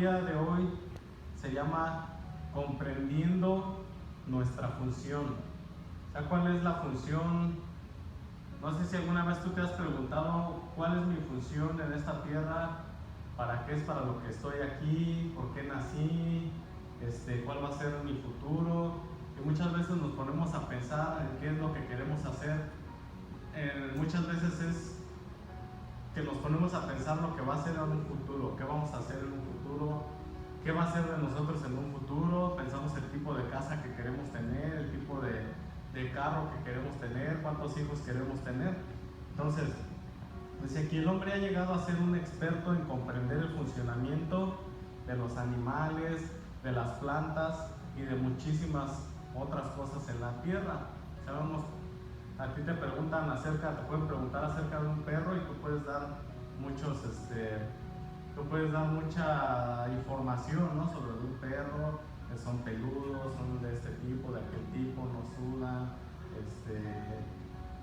día de hoy se llama comprendiendo nuestra función. ¿Sabes cuál es la función? No sé si alguna vez tú te has preguntado cuál es mi función en esta tierra, para qué es para lo que estoy aquí, por qué nací, cuál va a ser mi futuro. Y muchas veces nos ponemos a pensar en qué es lo que queremos hacer. Muchas veces es que nos ponemos a pensar lo que va a ser en un futuro, qué vamos a hacer en un futuro, qué va a ser de nosotros en un futuro. Pensamos el tipo de casa que queremos tener, el tipo de carro que queremos tener, cuántos hijos queremos tener. Entonces, dice aquí el hombre ha llegado a ser un experto en comprender el funcionamiento de los animales, de las plantas y de muchísimas otras cosas en la tierra. Sabemos, a ti te preguntan te pueden preguntar acerca de un perro y tú puedes dar mucha información, ¿no?, sobre un perro, que son peludos, son de este tipo, de aquel tipo, no sudan,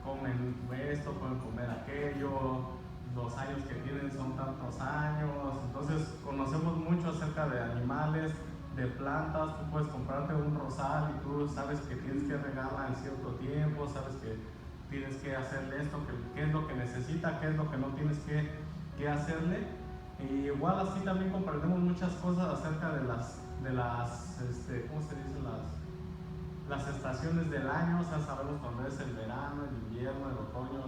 comen esto, pueden comer aquello, los años que tienen son tantos años. Entonces conocemos mucho acerca de animales, de plantas. Tú puedes comprarte un rosal y tú sabes que tienes que regarla en cierto tiempo, sabes que tienes que hacerle esto, qué es lo que necesita, qué es lo que no tienes que hacerle. Y igual así también comprendemos muchas cosas acerca de las ¿cómo se dice? Las estaciones del año. O sea, sabemos cuándo es el verano, el invierno, el otoño,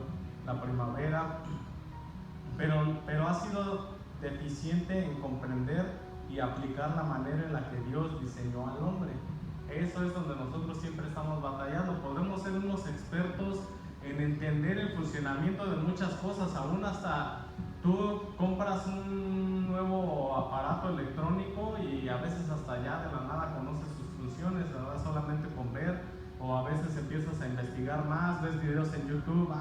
la primavera, pero ha sido deficiente en comprender y aplicar la manera en la que Dios diseñó al hombre. Eso es donde nosotros siempre estamos batallando. Podemos ser unos expertos en entender el funcionamiento de muchas cosas. Aún hasta tú compras un nuevo aparato electrónico y a veces hasta ya de la nada conoces sus funciones, ¿verdad? Solamente con ver, o a veces empiezas a investigar más, ves videos en YouTube,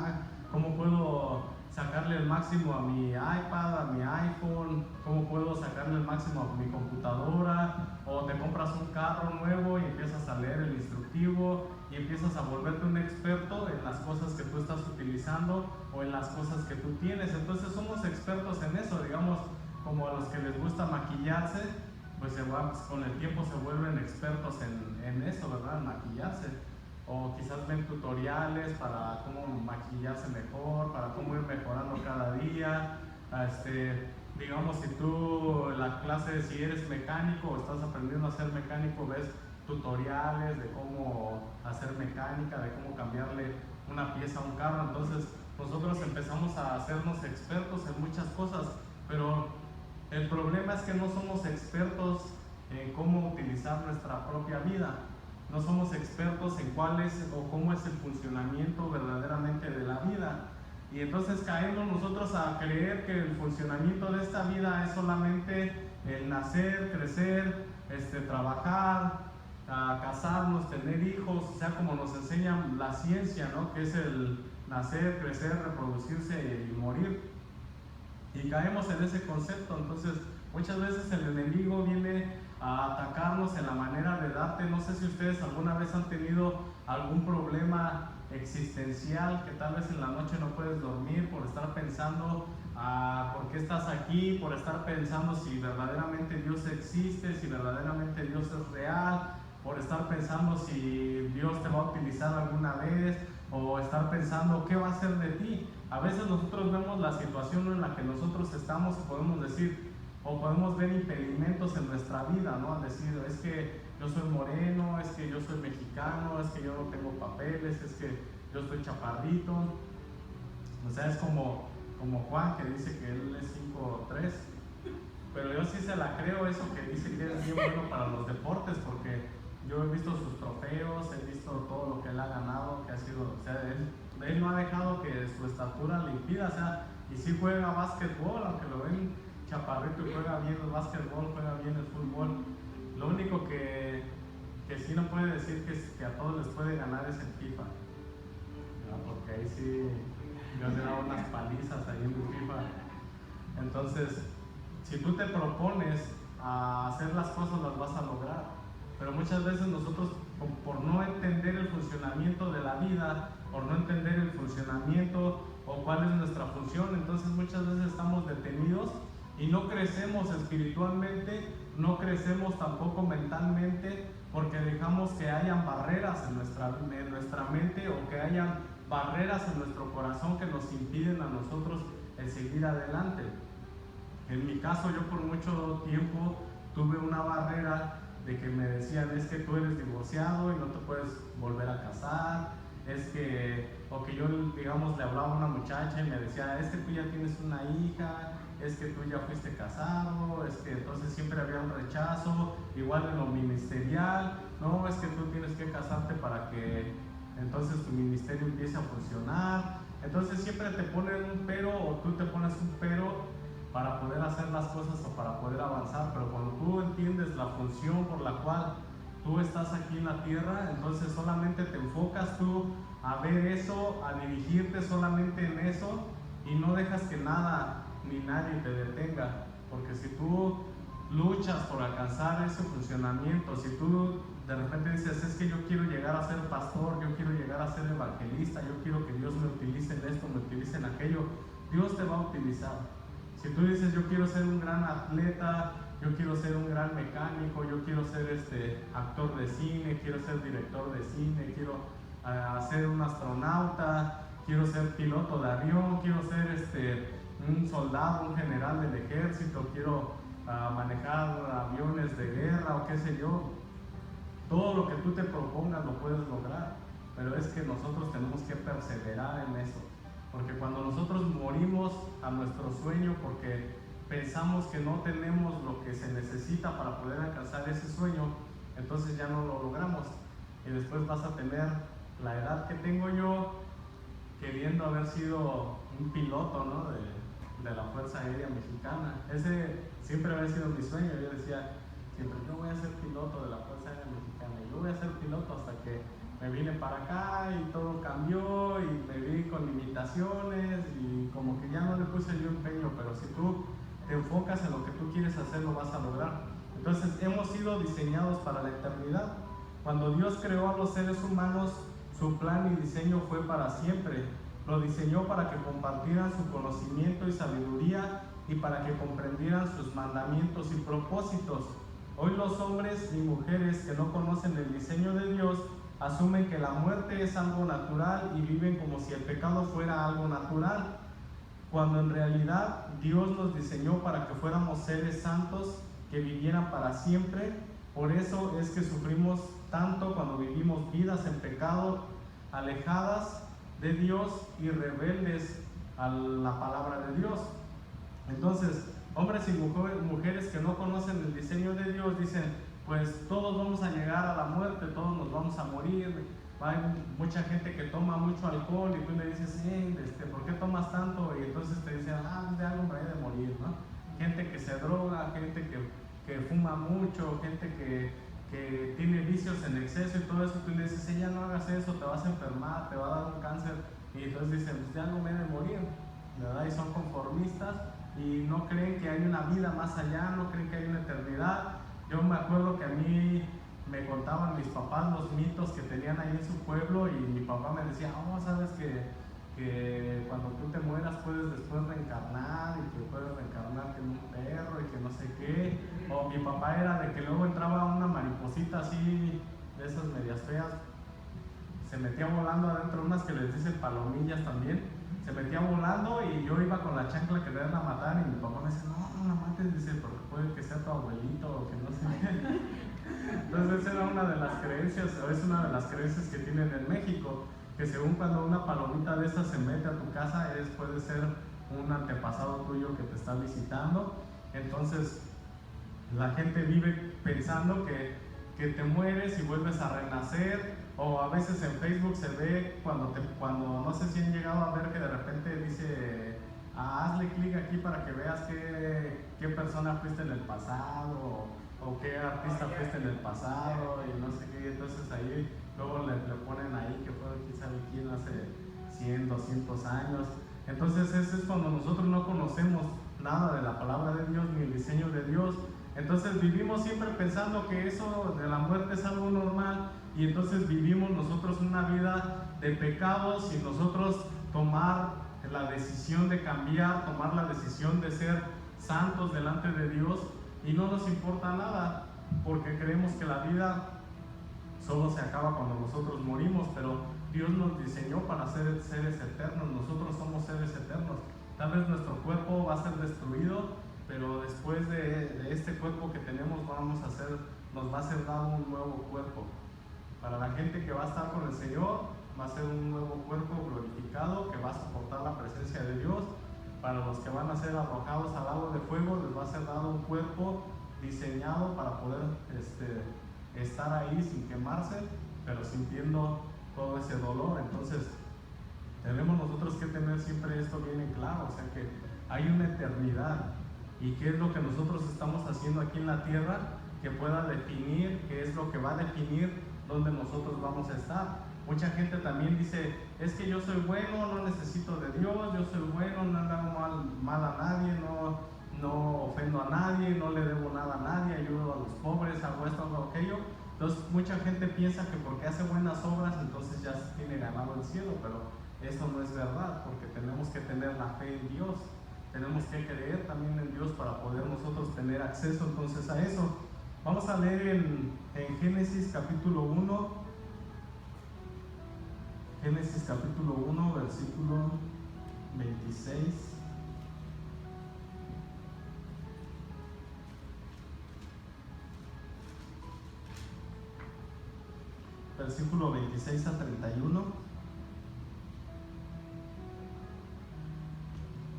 ¿cómo puedo sacarle el máximo a mi iPad, a mi iPhone? ¿Cómo puedo sacarle el máximo a mi computadora? O te compras un carro nuevo y empiezas a leer el instructivo y empiezas a volverte un experto en las cosas que tú estás utilizando o en las cosas que tú tienes. Entonces somos expertos en eso, digamos, como a los que les gusta maquillarse, pues con el tiempo se vuelven expertos en eso, ¿verdad? En maquillarse. O quizás ven tutoriales para cómo maquillarse mejor, para cómo ir mejorando cada día. Digamos, si tú la clase, si eres mecánico o estás aprendiendo a ser mecánico, ves tutoriales de cómo hacer mecánica, de cómo cambiarle una pieza a un carro. Entonces nosotros empezamos a hacernos expertos en muchas cosas, pero el problema es que no somos expertos en cómo utilizar nuestra propia vida. No somos expertos en cuál es o cómo es el funcionamiento verdaderamente de la vida. Y entonces caemos nosotros a creer que el funcionamiento de esta vida es solamente el nacer, crecer, trabajar, casarnos, tener hijos, o sea, como nos enseña la ciencia, ¿no?, que es el nacer, crecer, reproducirse y morir. Y caemos en ese concepto. Entonces muchas veces el enemigo viene a atacarnos en la manera de darte. No sé si ustedes alguna vez han tenido algún problema existencial, que tal vez en la noche no puedes dormir por estar pensando por qué estás aquí, por estar pensando si verdaderamente Dios existe, si verdaderamente Dios es real, por estar pensando si Dios te va a utilizar alguna vez, o estar pensando qué va a hacer de ti. A veces nosotros vemos la situación en la que nosotros estamos y podemos decir, o podemos ver impedimentos en nuestra vida, ¿no? Al decir, es que yo soy moreno, es que yo soy mexicano, es que yo no tengo papeles, es que yo estoy chaparrito. O sea, es como Juan, que dice que él es 5'3". Pero yo sí se la creo eso que dice que es bien bueno para los deportes, porque yo he visto sus trofeos, he visto todo lo que él ha ganado, que ha sido, o sea, él no ha dejado que su estatura le impida, o sea, y sí juega básquetbol, aunque lo ven chaparrito y juega bien el básquetbol, juega bien el fútbol. Lo único que sí no puede decir que a todos les puede ganar es en FIFA, ¿no? Porque ahí sí yo le he dado unas palizas ahí en FIFA. Entonces, si tú te propones a hacer las cosas, las vas a lograr. Pero muchas veces nosotros, por no entender el funcionamiento de la vida, por no entender el funcionamiento o cuál es nuestra función, entonces muchas veces estamos detenidos Y no crecemos espiritualmente, no crecemos tampoco mentalmente, porque dejamos que hayan barreras en nuestra mente, o que hayan barreras en nuestro corazón que nos impiden a nosotros el seguir adelante. En mi caso, yo por mucho tiempo tuve una barrera de que me decían: es que tú eres divorciado y no te puedes volver a casar, es que, o que yo, digamos, le hablaba a una muchacha y me decía: es que tú ya tienes una hija, es que tú ya fuiste casado, es que entonces siempre había un rechazo. Igual en lo ministerial: no, es que tú tienes que casarte para que entonces tu ministerio empiece a funcionar. Entonces siempre te ponen un pero, o tú te pones un pero para poder hacer las cosas o para poder avanzar. Pero cuando tú entiendes la función por la cual tú estás aquí en la tierra, entonces solamente te enfocas tú a ver eso, a dirigirte solamente en eso, y no dejas que nada ni nadie te detenga. Porque si tú luchas por alcanzar ese funcionamiento, si tú de repente dices: es que yo quiero llegar a ser pastor, yo quiero llegar a ser evangelista, yo quiero que Dios me utilice en esto, me utilice en aquello, Dios te va a utilizar. Si tú dices: yo quiero ser un gran atleta, yo quiero ser un gran mecánico, yo quiero ser actor de cine, quiero ser director de cine, quiero ser un astronauta, quiero ser piloto de avión, quiero ser un soldado, un general del ejército, quiero manejar aviones de guerra o qué sé yo. Todo lo que tú te propongas lo puedes lograr, pero es que nosotros tenemos que perseverar en eso. Porque cuando nosotros morimos a nuestro sueño porque pensamos que no tenemos lo que se necesita para poder alcanzar ese sueño, entonces ya no lo logramos. Y después vas a tener la edad que tengo yo, queriendo haber sido un piloto, ¿no?, de la Fuerza Aérea Mexicana. Ese siempre había sido mi sueño. Yo decía siempre: yo voy a ser piloto de la Fuerza Aérea Mexicana, y yo voy a ser piloto, hasta que me vine para acá y todo cambió y me vi con limitaciones y como que ya no le puse yo empeño. Pero si tú te enfocas en lo que tú quieres hacer, lo vas a lograr. Entonces hemos sido diseñados para la eternidad. Cuando Dios creó a los seres humanos, su plan y diseño fue para siempre. Lo diseñó para que compartieran su conocimiento y sabiduría, y para que comprendieran sus mandamientos y propósitos. Hoy los hombres y mujeres que no conocen el diseño de Dios asumen que la muerte es algo natural y viven como si el pecado fuera algo natural, cuando en realidad Dios nos diseñó para que fuéramos seres santos que vivieran para siempre. Por eso es que sufrimos tanto cuando vivimos vidas en pecado, alejadas de Dios y rebeldes a la palabra de Dios. Entonces, hombres y mujeres que no conocen el diseño de Dios dicen: pues todos vamos a llegar a la muerte, todos nos vamos a morir. Hay mucha gente que toma mucho alcohol y tú le dices: ¿por qué tomas tanto? Y entonces te dicen: de algo me voy a morir, ¿no? Gente que se droga, gente que fuma mucho, gente que tiene vicios en exceso y todo eso. Tú le dices: ya no hagas eso, te vas a enfermar, te va a dar un cáncer. Y entonces dicen: pues de algo me he de morir, ¿verdad? Y son conformistas y no creen que hay una vida más allá, no creen que hay una eternidad. Yo me acuerdo que a mí me contaban mis papás los mitos que tenían ahí en su pueblo, y mi papá me decía: sabes que cuando tú te mueras puedes después reencarnar, y que puedes reencarnarte en un perro y que no sé qué. O mi papá era de que luego entraba una mariposita así, de esas medias feas, se metía volando adentro, unas que les dicen palomillas también, se metía volando, y yo iba con la chancla a quererla matar, y mi papá me decía: no la mates, dice, porque puede que sea tu abuelito o que no sé qué. Entonces esa era una de las creencias, o es una de las creencias que tienen en México, que según cuando una palomita de estas se mete a tu casa, puede ser un antepasado tuyo que te está visitando. Entonces la gente vive pensando que te mueres y vuelves a renacer. O a veces en Facebook se ve cuando no sé si han llegado a ver que de repente dice: hazle clic aquí para que veas qué persona fuiste en el pasado, o qué artista fuiste en el pasado, y no sé qué. Entonces ahí luego le ponen ahí que fue quién sabe quién hace 100, 200 años. Entonces eso es cuando nosotros no conocemos nada de la palabra de Dios ni el diseño de Dios. Entonces vivimos siempre pensando que eso de la muerte es algo normal, y entonces vivimos nosotros una vida de pecados sin nosotros tomar la decisión de cambiar, tomar la decisión de ser santos delante de Dios y no nos importa nada, porque creemos que la vida solo se acaba cuando nosotros morimos, pero Dios nos diseñó para ser seres eternos. Nosotros somos seres eternos. Tal vez nuestro cuerpo va a ser destruido, pero después de este cuerpo que tenemos nos va a ser dado un nuevo cuerpo. Para la gente que va a estar con el Señor, va a ser un nuevo cuerpo glorificado que va a soportar la presencia de Dios. Para los que van a ser arrojados al lago de fuego, les va a ser dado un cuerpo diseñado para poder estar ahí sin quemarse, pero sintiendo todo ese dolor. Entonces tenemos nosotros que tener siempre esto bien en claro, o sea que hay una eternidad, y qué es lo que nosotros estamos haciendo aquí en la tierra que pueda definir, qué es lo que va a definir dónde nosotros vamos a estar. Mucha gente también dice, es que yo soy bueno, no necesito de Dios, yo soy bueno, no le hago mal a nadie, no ofendo a nadie, no le debo nada a nadie, ayudo a los pobres, hago esto, hago aquello. Entonces mucha gente piensa que porque hace buenas obras entonces ya se tiene ganado el cielo, pero eso no es verdad, porque tenemos que tener la fe en Dios, tenemos que creer también en Dios para poder nosotros tener acceso entonces a eso. Vamos a leer en Génesis capítulo 1, Génesis capítulo 1, versículo 26. Versículo 26 a 31.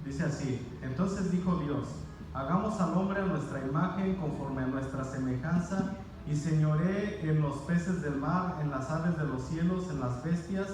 Dice así: entonces dijo Dios, hagamos al hombre a nuestra imagen, conforme a nuestra semejanza, y señoree en los peces del mar, en las aves de los cielos, en las bestias,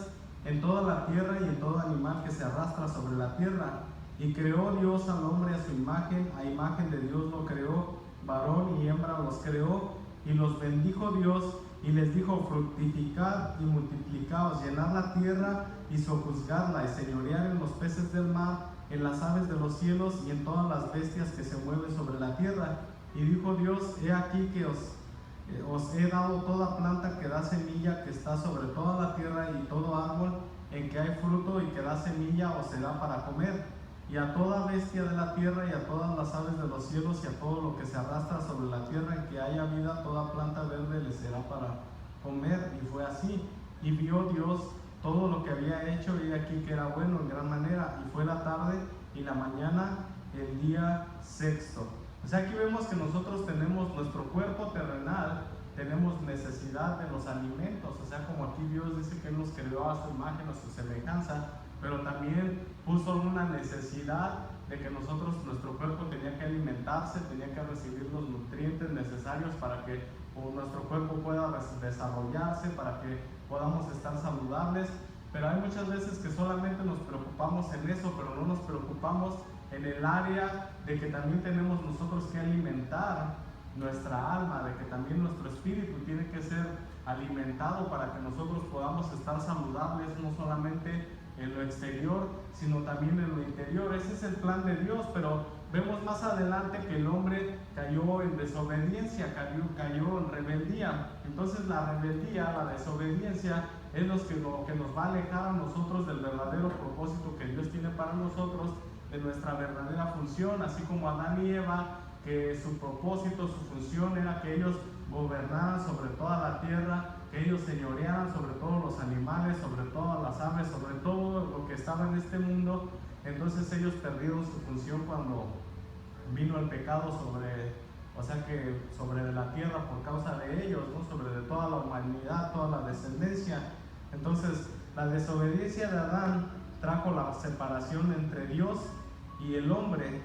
en toda la tierra y en todo animal que se arrastra sobre la tierra. Y creó Dios al hombre a su imagen, a imagen de Dios lo creó, varón y hembra los creó, y los bendijo Dios, y les dijo: fructificad y multiplicaos, llenad la tierra y sojuzgadla, y señorear en los peces del mar, en las aves de los cielos y en todas las bestias que se mueven sobre la tierra. Y dijo Dios: he aquí que os he dado toda planta que da semilla, que está sobre toda la tierra, y todo árbol en que hay fruto y que da semilla os será para comer, y a toda bestia de la tierra y a todas las aves de los cielos y a todo lo que se arrastra sobre la tierra en que haya vida, toda planta verde les será para comer. Y fue así. Y vio Dios todo lo que había hecho, y aquí que era bueno en gran manera. Y fue la tarde y la mañana, el día sexto. O sea, aquí vemos que nosotros tenemos nuestro cuerpo terrenal, tenemos necesidad de los alimentos. O sea, como aquí Dios dice que Él nos creó a su imagen, a su semejanza, pero también puso una necesidad de que nuestro cuerpo tenía que alimentarse, tenía que recibir los nutrientes necesarios para que nuestro cuerpo pueda desarrollarse, para que podamos estar saludables. Pero hay muchas veces que solamente nos preocupamos en eso, pero no nos preocupamos en el área de que también tenemos nosotros que alimentar nuestra alma, de que también nuestro espíritu tiene que ser alimentado para que nosotros podamos estar saludables, no solamente en lo exterior, sino también en lo interior. Ese es el plan de Dios, pero vemos más adelante que el hombre cayó en desobediencia, cayó en rebeldía. Entonces la rebeldía, la desobediencia, es lo que nos va a alejar a nosotros del verdadero propósito que Dios tiene para nosotros, de nuestra verdadera función. Así como Adán y Eva, que su propósito, su función era que ellos gobernaran sobre toda la tierra, que ellos señorearan sobre todos los animales, sobre todas las aves, sobre todo lo que estaba en este mundo. Entonces ellos perdieron su función cuando vino el pecado sobre la tierra por causa de ellos, ¿no? Sobre de toda la humanidad, toda la descendencia. Entonces la desobediencia de Adán trajo la separación entre Dios y el hombre.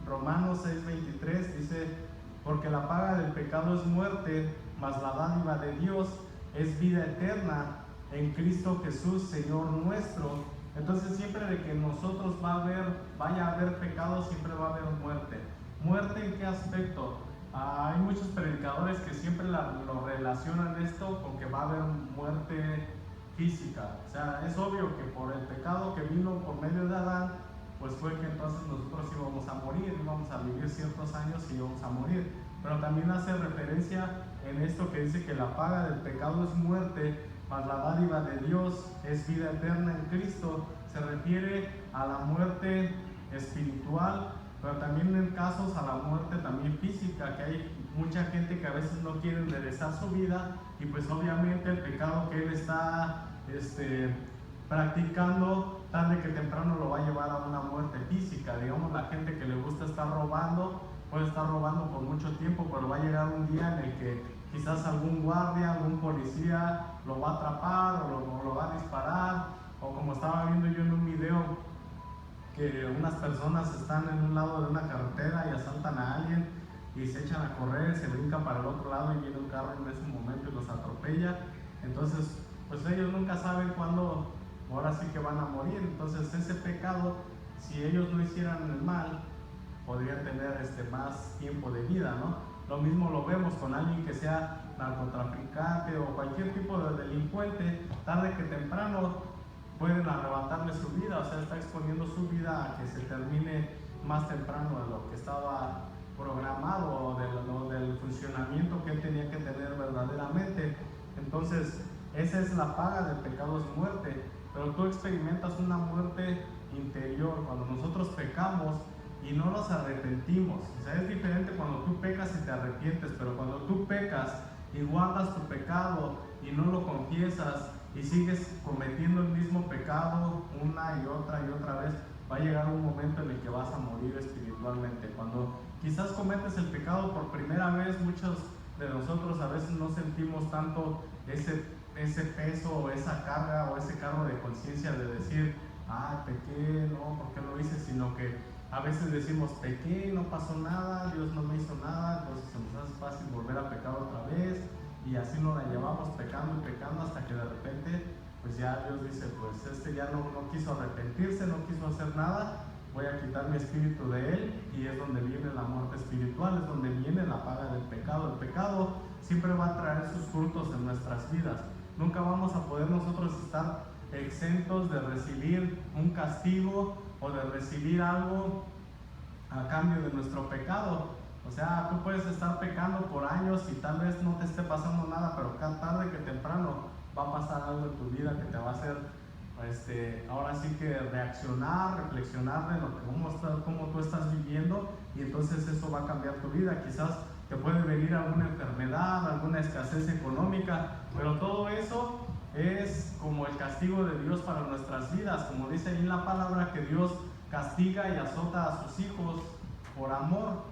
Romanos 6:23 dice: porque la paga del pecado es muerte, mas la dádiva de Dios es vida eterna en Cristo Jesús, Señor nuestro. Entonces siempre de que nosotros vaya a haber pecado, siempre va a haber muerte. ¿Muerte en qué aspecto? Hay muchos predicadores que siempre lo relacionan esto con que va a haber muerte física. O sea, es obvio que por el pecado que vino por medio de Adán, pues fue que entonces nosotros íbamos a morir, íbamos a vivir ciertos años y íbamos a morir. Pero también hace referencia en esto que dice que la paga del pecado es muerte, mas la dádiva de Dios es vida eterna en Cristo. Se refiere a la muerte espiritual, pero también en casos a la muerte también física, que hay mucha gente que a veces no quiere enderezar su vida y pues obviamente el pecado que él está practicando tarde que temprano lo va a llevar a una muerte física. Digamos, la gente que le gusta estar robando puede estar robando por mucho tiempo, pero va a llegar un día en el que quizás algún guardia, algún policía lo va a atrapar o lo va a disparar, o como estaba viendo yo en un video, que unas personas están en un lado de una carretera y asaltan a alguien y se echan a correr, se brincan para el otro lado y viene un carro en ese momento y los atropella. Entonces, pues ellos nunca saben cuándo, ahora sí que van a morir. Entonces ese pecado, si ellos no hicieran el mal, podrían tener más tiempo de vida, ¿no? Lo mismo lo vemos con alguien que sea narcotraficante o cualquier tipo de delincuente, tarde que temprano pueden arrebatarle su vida, o sea, está exponiendo su vida a que se termine más temprano de lo que estaba programado o del funcionamiento que él tenía que tener verdaderamente. Entonces, esa es la paga del pecado, es muerte, pero tú experimentas una muerte interior cuando nosotros pecamos y no nos arrepentimos. O sea, es diferente cuando tú pecas y te arrepientes, pero cuando tú pecas y guardas tu pecado y no lo confiesas y sigues cometiendo el mismo pecado una y otra vez, va a llegar un momento en el que vas a morir espiritualmente. Cuando quizás cometes el pecado por primera vez, muchos de nosotros a veces no sentimos tanto ese peso o esa carga o ese cargo de conciencia de decir, pequé, no, ¿por qué lo hice? Sino que a veces decimos, pequé, no pasó nada, Dios no me hizo nada, entonces se nos hace fácil volver a pecar otra vez, y así nos la llevamos pecando y pecando hasta que de repente pues ya Dios dice, pues ya no quiso arrepentirse, no quiso hacer nada, voy a quitar mi espíritu de él, y es donde viene la muerte espiritual, es donde viene la paga del pecado. El pecado siempre va a traer sus frutos en nuestras vidas. Nunca vamos a poder nosotros estar exentos de recibir un castigo o de recibir algo a cambio de nuestro pecado. O sea, tú puedes estar pecando por años y tal vez no te esté pasando nada, pero tarde que temprano va a pasar algo en tu vida que te va a hacer ahora sí que reaccionar, reflexionar de cómo tú estás viviendo, y entonces eso va a cambiar tu vida. Quizás te puede venir alguna enfermedad, alguna escasez económica, pero todo eso es como el castigo de Dios para nuestras vidas. Como dice ahí en la palabra, que Dios castiga y azota a sus hijos por amor.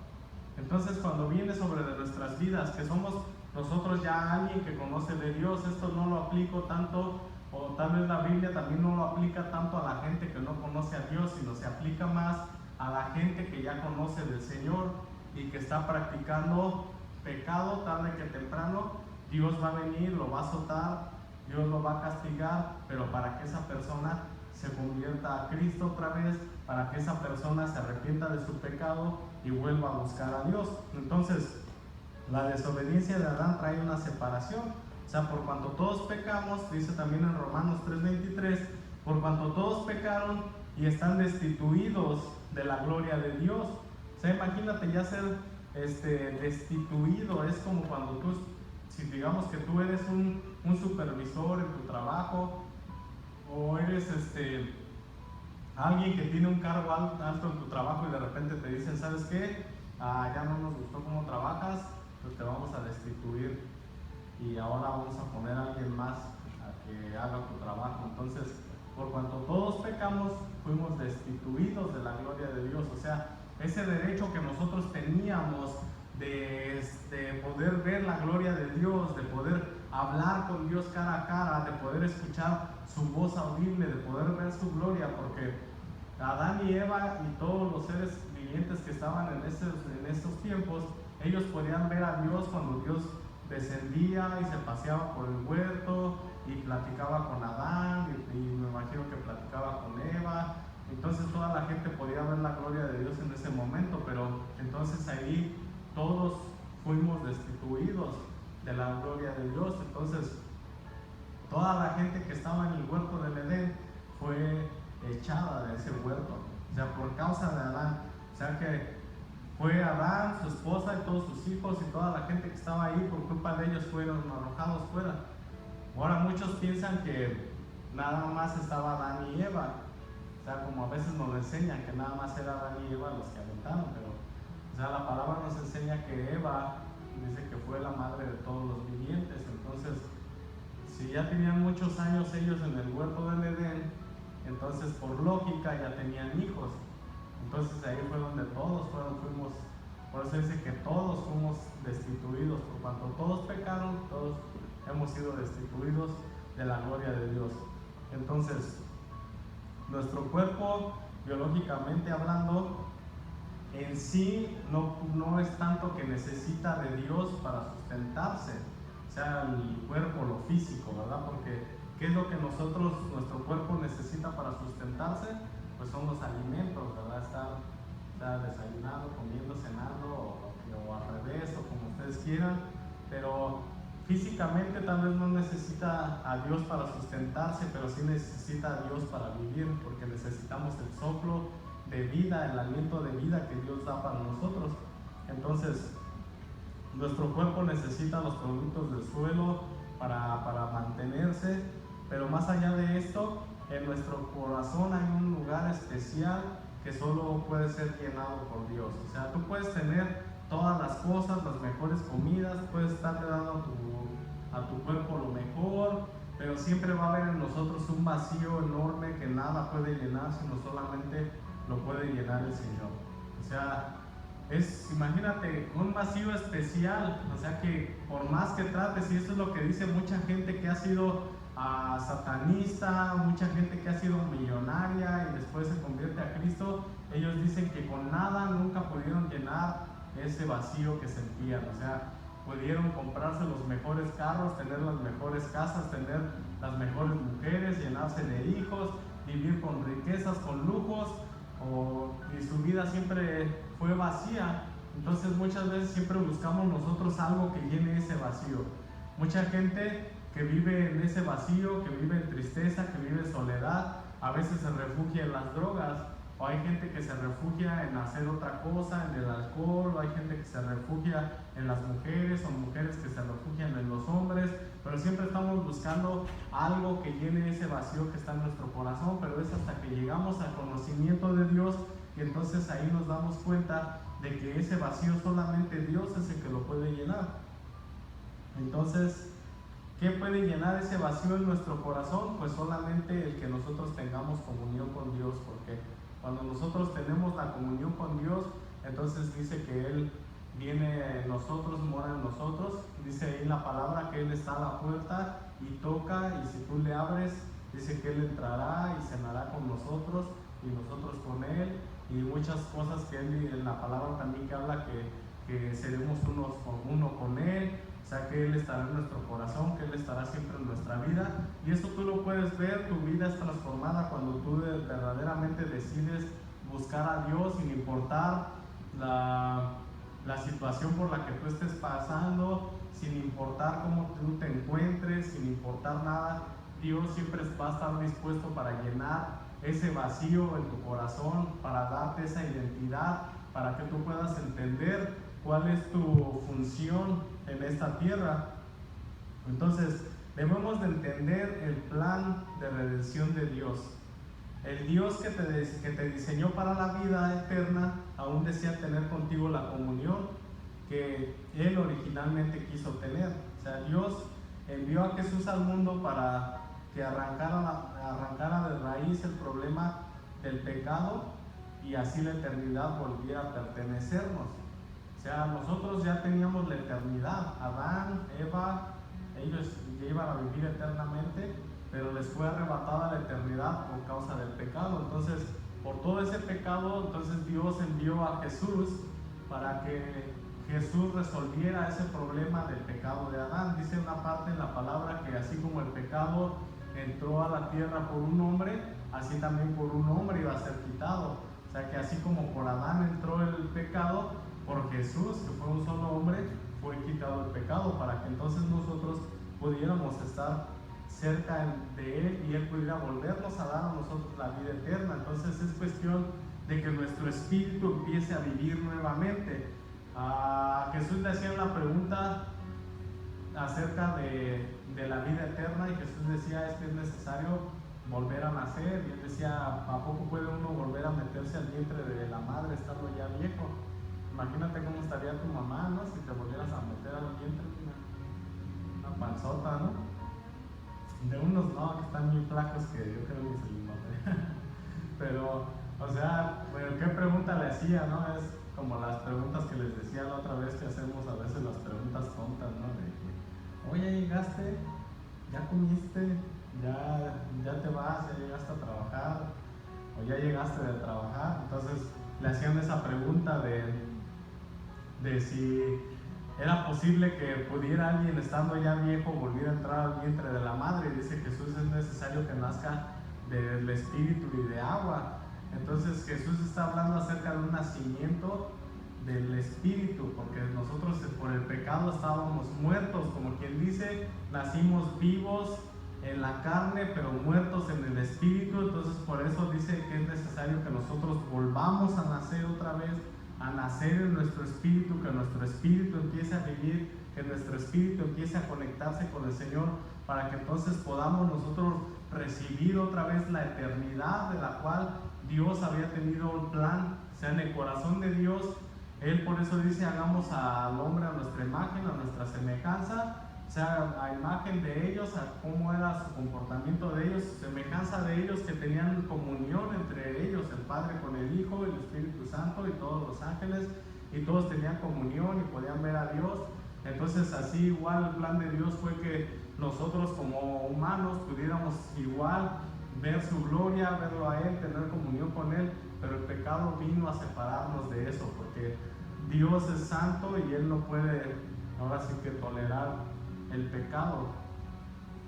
Entonces, cuando viene sobre de nuestras vidas, que somos nosotros ya alguien que conoce de Dios, esto no lo aplico tanto, o tal vez la Biblia también no lo aplica tanto a la gente que no conoce a Dios, sino se aplica más a la gente que ya conoce del Señor y que está practicando pecado tarde que temprano. Dios va a venir, lo va a azotar, Dios lo va a castigar, pero para que esa persona se convierta a Cristo otra vez, para que esa persona se arrepienta de su pecado y vuelva a buscar a Dios. Entonces, la desobediencia de Adán trae una separación. O sea, por cuanto todos pecamos, dice también en Romanos 3:23, por cuanto todos pecaron y están destituidos de la gloria de Dios. O sea, imagínate ya ser destituido, es como cuando tú, si digamos que tú eres un supervisor en tu trabajo, o eres alguien que tiene un cargo alto en tu trabajo y de repente te dicen, ¿sabes qué? Ya no nos gustó cómo trabajas, pues te vamos a destituir y ahora vamos a poner a alguien más a que haga tu trabajo. Entonces, por cuanto todos pecamos, fuimos destituidos de la gloria de Dios. O sea, ese derecho que nosotros teníamos de poder ver la gloria de Dios, de poder hablar con Dios cara a cara, de poder escuchar su voz audible, de poder ver su gloria, porque Adán y Eva y todos los seres vivientes que estaban en estos tiempos, ellos podían ver a Dios cuando Dios descendía y se paseaba por el huerto y platicaba con Adán y me imagino que platicaba con Eva. Entonces toda la gente podía ver la gloria de Dios en ese momento, pero entonces ahí todos fuimos destituidos de la gloria de Dios. Entonces toda la gente que estaba en el huerto del Edén fue echada de ese huerto, o sea, por causa de Adán. O sea que fue Adán, su esposa y todos sus hijos y toda la gente que estaba ahí, por culpa de ellos fueron arrojados fuera. Ahora muchos piensan que nada más estaba Adán y Eva. O sea, como a veces nos enseñan que nada más era Adán y Eva los que aventaron, pero o sea, la palabra nos enseña que Eva dice que fue la madre de todos los vivientes. Entonces, si ya tenían muchos años ellos en el huerto del Edén, entonces por lógica ya tenían hijos. Entonces ahí fue donde todos fuimos, por eso dice que todos fuimos destituidos, por cuanto todos pecaron, todos hemos sido destituidos de la gloria de Dios. Entonces, nuestro cuerpo, biológicamente hablando, en sí no es tanto que necesita de Dios para sustentarse, o sea, el cuerpo, lo físico, ¿verdad? Porque ¿qué es lo que nuestro cuerpo necesita para sustentarse? Pues son los alimentos, ¿verdad? Estar desayunando, comiendo, cenando, o al revés, o como ustedes quieran, pero físicamente tal vez no necesita a Dios para sustentarse, pero sí necesita a Dios para vivir, porque necesitamos el soplo de vida, el aliento de vida que Dios da para nosotros. Entonces, nuestro cuerpo necesita los productos del suelo para mantenerse, pero más allá de esto, en nuestro corazón hay un lugar especial que solo puede ser llenado por Dios. O sea, tú puedes tener todas las cosas, las mejores comidas, puedes estarle dando a tu cuerpo lo mejor, pero siempre va a haber en nosotros un vacío enorme que nada puede llenar, sino solamente lo puede llenar el Señor. O sea, imagínate, un vacío especial, o sea que por más que trates, y eso es lo que dice mucha gente que ha sido satanista, mucha gente que ha sido millonaria y después se convierte a Cristo, ellos dicen que con nada nunca pudieron llenar ese vacío que sentían. O sea, pudieron comprarse los mejores carros, tener las mejores casas, tener las mejores mujeres, llenarse de hijos, vivir con riquezas, con lujos, y su vida siempre fue vacía. Entonces muchas veces siempre buscamos nosotros algo que llene ese vacío. Mucha gente que vive en ese vacío, que vive en tristeza, que vive en soledad, a veces se refugia en las drogas, o hay gente que se refugia en hacer otra cosa, en el alcohol, o hay gente que se refugia en las mujeres, o mujeres que se refugian en los hombres, pero siempre estamos buscando algo que llene ese vacío que está en nuestro corazón, pero es hasta que llegamos al conocimiento de Dios y entonces ahí nos damos cuenta de que ese vacío solamente Dios es el que lo puede llenar. Entonces, ¿qué puede llenar ese vacío en nuestro corazón? Pues solamente el que nosotros tengamos comunión con Dios, porque cuando nosotros tenemos la comunión con Dios, entonces dice que Él viene en nosotros, mora en nosotros. Dice ahí en la palabra que Él está a la puerta y toca, y si tú le abres, dice que Él entrará y cenará con nosotros y nosotros con Él, y muchas cosas que Él en la palabra también que habla que seremos uno con Él. O sea, que Él estará en nuestro corazón, que Él estará siempre en nuestra vida, y eso tú lo puedes ver. Tu vida es transformada cuando tú verdaderamente decides buscar a Dios sin importar la situación por la que tú estés pasando, sin importar cómo tú te encuentres, sin importar nada. Dios siempre va a estar dispuesto para llenar ese vacío en tu corazón, para darte esa identidad, para que tú puedas entender cuál es tu función en esta tierra. Entonces, debemos de entender el plan de redención de Dios. El Dios que te diseñó para la vida eterna aún desea tener contigo la comunión que Él originalmente quiso tener. O sea, Dios envió a Jesús al mundo para que arrancara de raíz el problema del pecado y así la eternidad volviera a pertenecernos. O sea, nosotros ya teníamos la eternidad. Adán, Eva, ellos ya iban a vivir eternamente, pero les fue arrebatada la eternidad por causa del pecado. Entonces, por todo ese pecado, entonces Dios envió a Jesús para que Jesús resolviera ese problema del pecado de Adán. Dice una parte en la palabra que así como el pecado entró a la tierra por un hombre, así también por un hombre iba a ser quitado. O sea que así como por Adán entró el pecado, por Jesús, que fue un solo hombre, fue quitado el pecado, para que entonces nosotros pudiéramos estar cerca de Él y Él pudiera volvernos a dar a nosotros la vida eterna. Entonces es cuestión de que nuestro espíritu empiece a vivir nuevamente. A Jesús le hacían la pregunta acerca de la vida eterna y Jesús decía: es que es necesario volver a nacer. Y él decía, ¿a poco puede uno volver a meterse al vientre de la madre estando ya viejo? Imagínate cómo estaría tu mamá, ¿no? Si te volvieras a meter al vientre, una panzota, ¿no? De unos no, que están muy flacos que yo creo que se les mataría. Pero, o sea, bueno, ¿qué pregunta le hacía, no? Es como las preguntas que les decía la otra vez que hacemos a veces, las preguntas tontas, ¿no? De que, oye, llegaste, ya comiste, ya te vas, ya llegaste a trabajar, o ya llegaste de trabajar. Entonces le hacían esa pregunta de si era posible que pudiera alguien estando ya viejo volver a entrar al vientre de la madre. Y dice Jesús, es necesario que nazca del espíritu y de agua. Entonces Jesús está hablando acerca de un nacimiento del espíritu, porque nosotros por el pecado estábamos muertos, como quien dice, nacimos vivos en la carne pero muertos en el espíritu. Entonces por eso dice que es necesario que nosotros volvamos a nacer otra vez, a nacer en nuestro espíritu, que nuestro espíritu empiece a vivir, que nuestro espíritu empiece a conectarse con el Señor, para que entonces podamos nosotros recibir otra vez la eternidad de la cual Dios había tenido un plan. O sea, en el corazón de Dios, Él por eso dice, hagamos al hombre a nuestra imagen, a nuestra semejanza. O sea, a imagen de ellos, a cómo era su comportamiento de ellos, semejanza de ellos, que tenían comunión entre ellos, el Padre con el Hijo, el Espíritu Santo y todos los ángeles, y todos tenían comunión y podían ver a Dios. Entonces así igual el plan de Dios fue que nosotros como humanos pudiéramos igual ver su gloria, verlo a Él, tener comunión con Él, pero el pecado vino a separarnos de eso, porque Dios es santo y Él no puede ahora sí que tolerar el pecado.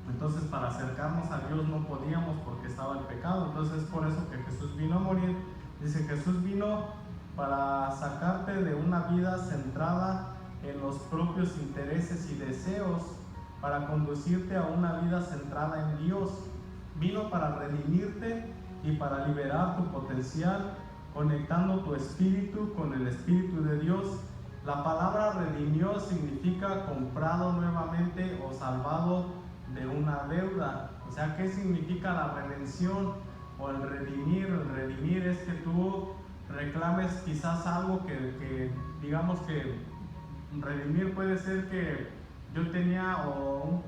Entonces para acercarnos a Dios no podíamos porque estaba el pecado. Entonces es por eso que Jesús vino a morir. Dice, Jesús vino para sacarte de una vida centrada en los propios intereses y deseos, para conducirte a una vida centrada en Dios. Vino para redimirte y para liberar tu potencial, conectando tu espíritu con el Espíritu de Dios. La palabra redimió significa comprado nuevamente o salvado de una deuda. O sea, ¿qué significa la redención o el redimir? El redimir es que tú reclames quizás algo que digamos que redimir puede ser que yo tenía o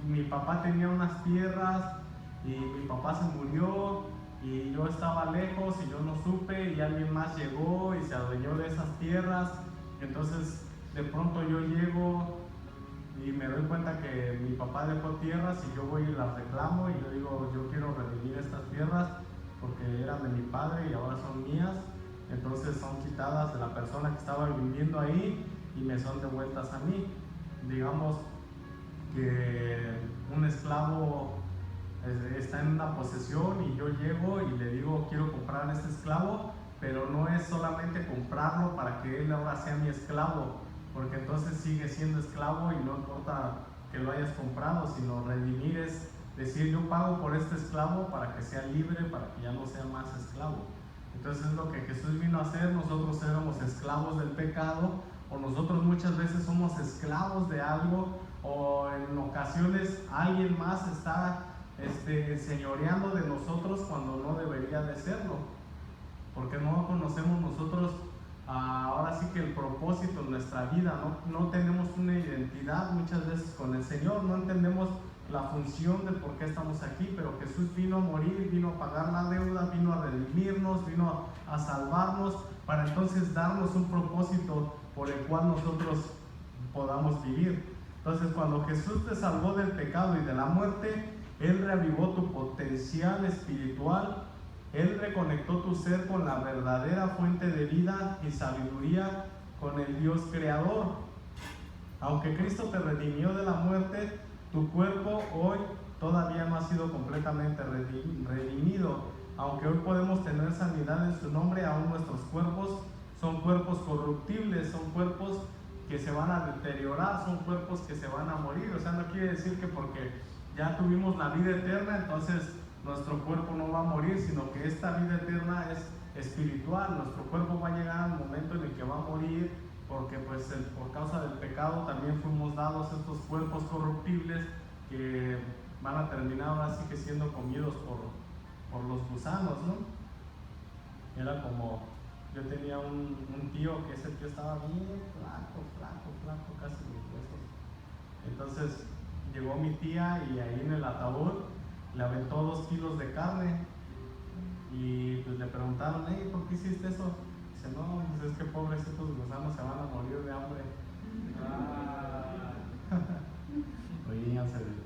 mi papá tenía unas tierras y mi papá se murió y yo estaba lejos y yo no supe y alguien más llegó y se adueñó de esas tierras. Entonces de pronto yo llego y me doy cuenta que mi papá dejó tierras y yo voy y las reclamo y yo digo, yo quiero redimir estas tierras porque eran de mi padre y ahora son mías. Entonces son quitadas de la persona que estaba viviendo ahí y me son devueltas a mí. Digamos que un esclavo está en una posesión y yo llego y le digo, quiero comprar a este esclavo, pero no es solamente comprarlo para que él ahora sea mi esclavo, porque entonces sigue siendo esclavo y no importa que lo hayas comprado, sino redimir es decir, yo pago por este esclavo para que sea libre, para que ya no sea más esclavo. Entonces es lo que Jesús vino a hacer. Nosotros éramos esclavos del pecado, o nosotros muchas veces somos esclavos de algo, o en ocasiones alguien más está señoreando de nosotros cuando no debería de serlo, porque no conocemos nosotros ahora sí que el propósito de nuestra vida, no tenemos una identidad muchas veces con el Señor, no entendemos la función de por qué estamos aquí, pero Jesús vino a morir, vino a pagar la deuda, vino a redimirnos, vino a salvarnos, para entonces darnos un propósito por el cual nosotros podamos vivir. Entonces cuando Jesús te salvó del pecado y de la muerte, Él reavivó tu potencial espiritual. Él reconectó tu ser con la verdadera fuente de vida y sabiduría, con el Dios creador. Aunque Cristo te redimió de la muerte, tu cuerpo hoy todavía no ha sido completamente redimido. Aunque hoy podemos tener sanidad en su nombre, aún nuestros cuerpos son cuerpos corruptibles, son cuerpos que se van a deteriorar, son cuerpos que se van a morir. O sea, no quiere decir que porque ya tuvimos la vida eterna, entonces nuestro cuerpo no va a morir, sino que esta vida eterna es espiritual. Nuestro cuerpo va a llegar al momento en el que va a morir, porque pues por causa del pecado también fuimos dados estos cuerpos corruptibles que van a terminar ahora sí que siendo comidos por los gusanos, ¿no? Era como, yo tenía un tío que ese tío estaba bien flaco, casi mis huesos. Entonces llegó mi tía y ahí en el ataúd le aventó 2 kilos de carne y pues le preguntaron, hey, ¿por qué hiciste eso? Dice, no, pues es que pobrecitos gusanos se van a morir de hambre. Ríanse del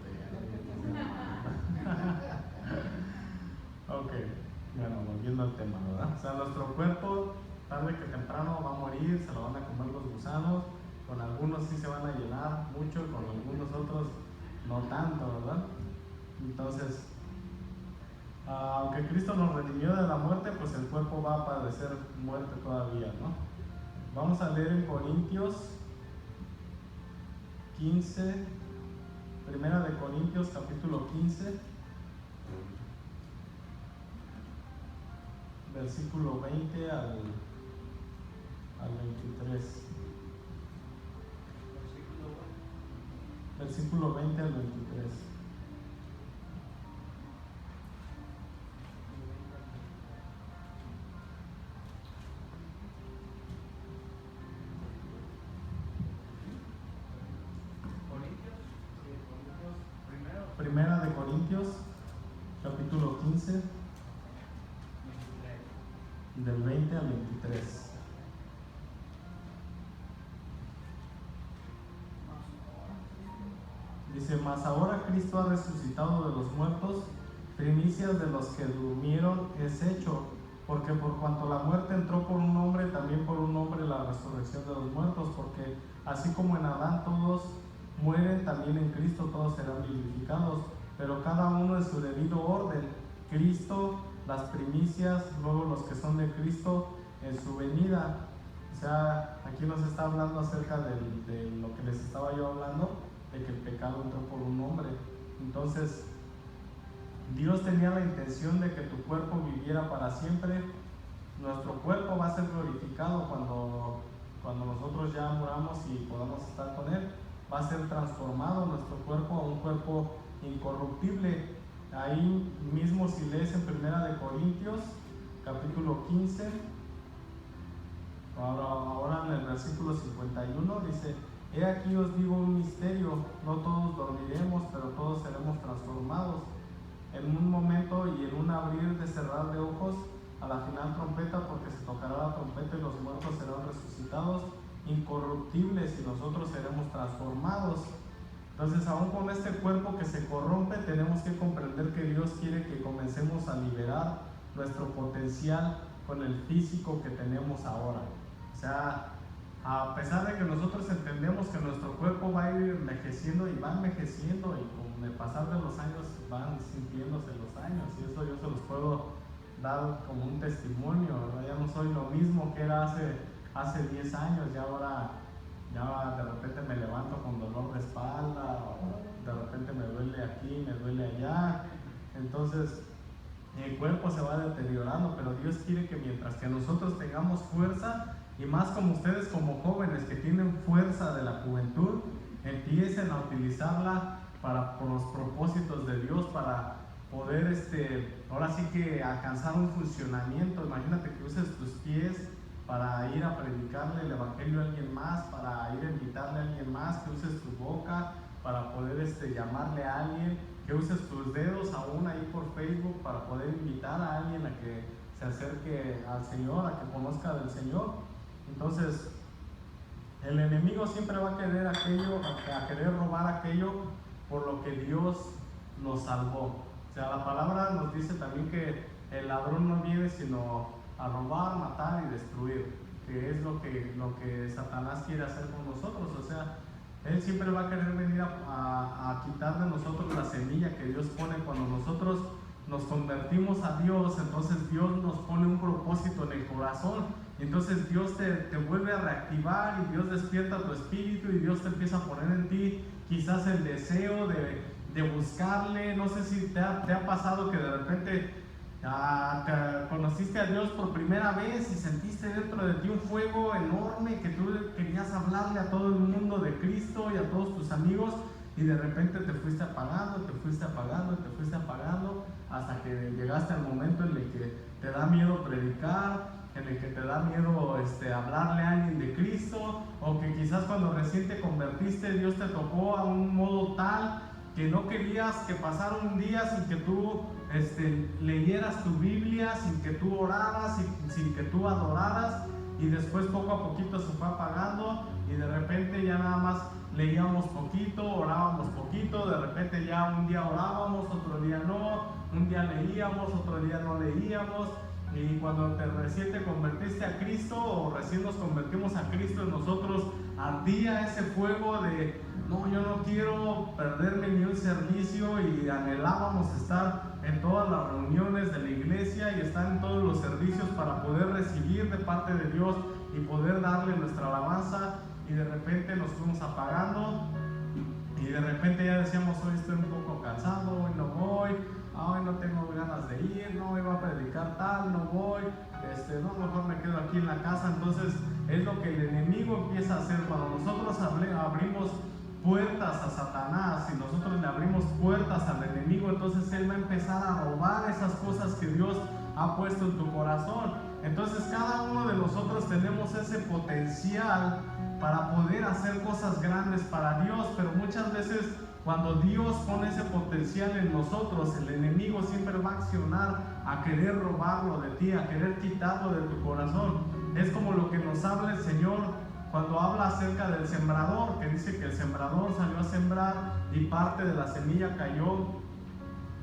Ok, bueno, volviendo al tema, ¿verdad? O sea, nuestro cuerpo, tarde que temprano, va a morir, se lo van a comer los gusanos. Con algunos sí se van a llenar mucho, con algunos otros no tanto, ¿verdad? Entonces, aunque Cristo nos redimió de la muerte, pues el cuerpo va a padecer muerte todavía, ¿no? Vamos a leer en Corintios 15, Primera de Corintios capítulo 15, versículo 20 al 23. Versículo 20 al 23. Primera de Corintios, capítulo 15, del 20 al 23. Dice, mas ahora Cristo ha resucitado de los muertos, primicias de los que durmieron es hecho, porque por cuanto la muerte entró por un hombre, también por un hombre la resurrección de los muertos, porque así como en Adán todos mueren, también en Cristo todos serán vivificados, pero cada uno en su debido orden. Cristo, las primicias, luego los que son de Cristo en su venida. O sea, aquí nos está hablando acerca de lo que les estaba yo hablando, de que el pecado entró por un hombre. Entonces, Dios tenía la intención de que tu cuerpo viviera para siempre. Nuestro cuerpo va a ser glorificado cuando nosotros ya muramos y podamos estar con Él. Va a ser transformado nuestro cuerpo a un cuerpo incorruptible. Ahí mismo, si lees en Primera de Corintios, capítulo 15, ahora en el versículo 51, dice, he aquí os digo un misterio, no todos dormiremos, pero todos seremos transformados. En un momento y en un abrir de cerrar de ojos, a la final trompeta, porque se tocará la trompeta y los muertos serán resucitados incorruptibles y nosotros seremos transformados. Entonces, aún con este cuerpo que se corrompe, tenemos que comprender que Dios quiere que comencemos a liberar nuestro potencial con el físico que tenemos ahora. O sea, a pesar de que nosotros entendemos que nuestro cuerpo va a ir envejeciendo y va envejeciendo y con el pasar de los años van sintiéndose los años, y eso yo se los puedo dar como un testimonio, ¿verdad? Ya no soy lo mismo que era hace 10 años, ya ahora ya de repente me levanto con dolor de espalda, o de repente me duele aquí, me duele allá. Entonces el cuerpo se va deteriorando, pero Dios quiere que mientras que nosotros tengamos fuerza, y más como ustedes como jóvenes que tienen fuerza de la juventud, empiecen a utilizarla por los propósitos de Dios, para poder ahora sí que alcanzar un funcionamiento. Imagínate que uses tus pies para ir a predicarle el evangelio a alguien más, para ir a invitarle a alguien más, que uses tu boca para poder llamarle a alguien, que uses tus dedos aún ahí por Facebook para poder invitar a alguien a que se acerque al Señor, a que conozca del Señor. Entonces, el enemigo siempre va a querer a querer robar aquello por lo que Dios nos salvó. O sea, la palabra nos dice también que el ladrón no viene sino a robar, matar y destruir, que es lo que Satanás quiere hacer con nosotros. O sea, él siempre va a querer venir a quitar de nosotros la semilla que Dios pone cuando nosotros nos convertimos a Dios. Entonces Dios nos pone un propósito en el corazón, y entonces Dios te vuelve a reactivar, y Dios despierta tu espíritu, y Dios te empieza a poner en ti quizás el deseo de buscarle. No sé si te ha pasado que de repente conociste a Dios por primera vez y sentiste dentro de ti un fuego enorme, que tú querías hablarle a todo el mundo de Cristo y a todos tus amigos, y de repente te fuiste apagando, hasta que llegaste al momento en el que te da miedo predicar, en el que te da miedo hablarle a alguien de Cristo, o que quizás cuando recién te convertiste Dios te tocó a un modo tal que no querías que pasara un día sin que tú leyeras tu Biblia, sin que tú oraras, sin que tú adoraras, y después poco a poquito se fue apagando y de repente ya nada más leíamos poquito, orábamos poquito, de repente ya un día orábamos, otro día no, un día leíamos, otro día no leíamos. Y cuando recién te convertiste a Cristo, o recién nos convertimos a Cristo, en nosotros ardía ese fuego de no, yo no quiero perderme ni un servicio, y anhelábamos estar en todas las reuniones de la iglesia y estar en todos los servicios para poder recibir de parte de Dios y poder darle nuestra alabanza. Y de repente nos fuimos apagando, y de repente ya decíamos, hoy estoy un poco cansado, hoy no voy, hoy no tengo ganas de ir, no iba a predicar tal, no voy, no, mejor me quedo aquí en la casa. Entonces es lo que el enemigo empieza a hacer cuando nosotros abrimos puertas a Satanás y nosotros le abrimos puertas al enemigo. Entonces él va a empezar a robar esas cosas que Dios ha puesto en tu corazón. Entonces cada uno de nosotros tenemos ese potencial para poder hacer cosas grandes para Dios, pero muchas veces cuando Dios pone ese potencial en nosotros, el enemigo siempre va a accionar a querer robarlo de ti, a querer quitarlo de tu corazón. Es como lo que nos habla el Señor cuando habla acerca del sembrador, que dice que el sembrador salió a sembrar y parte de la semilla cayó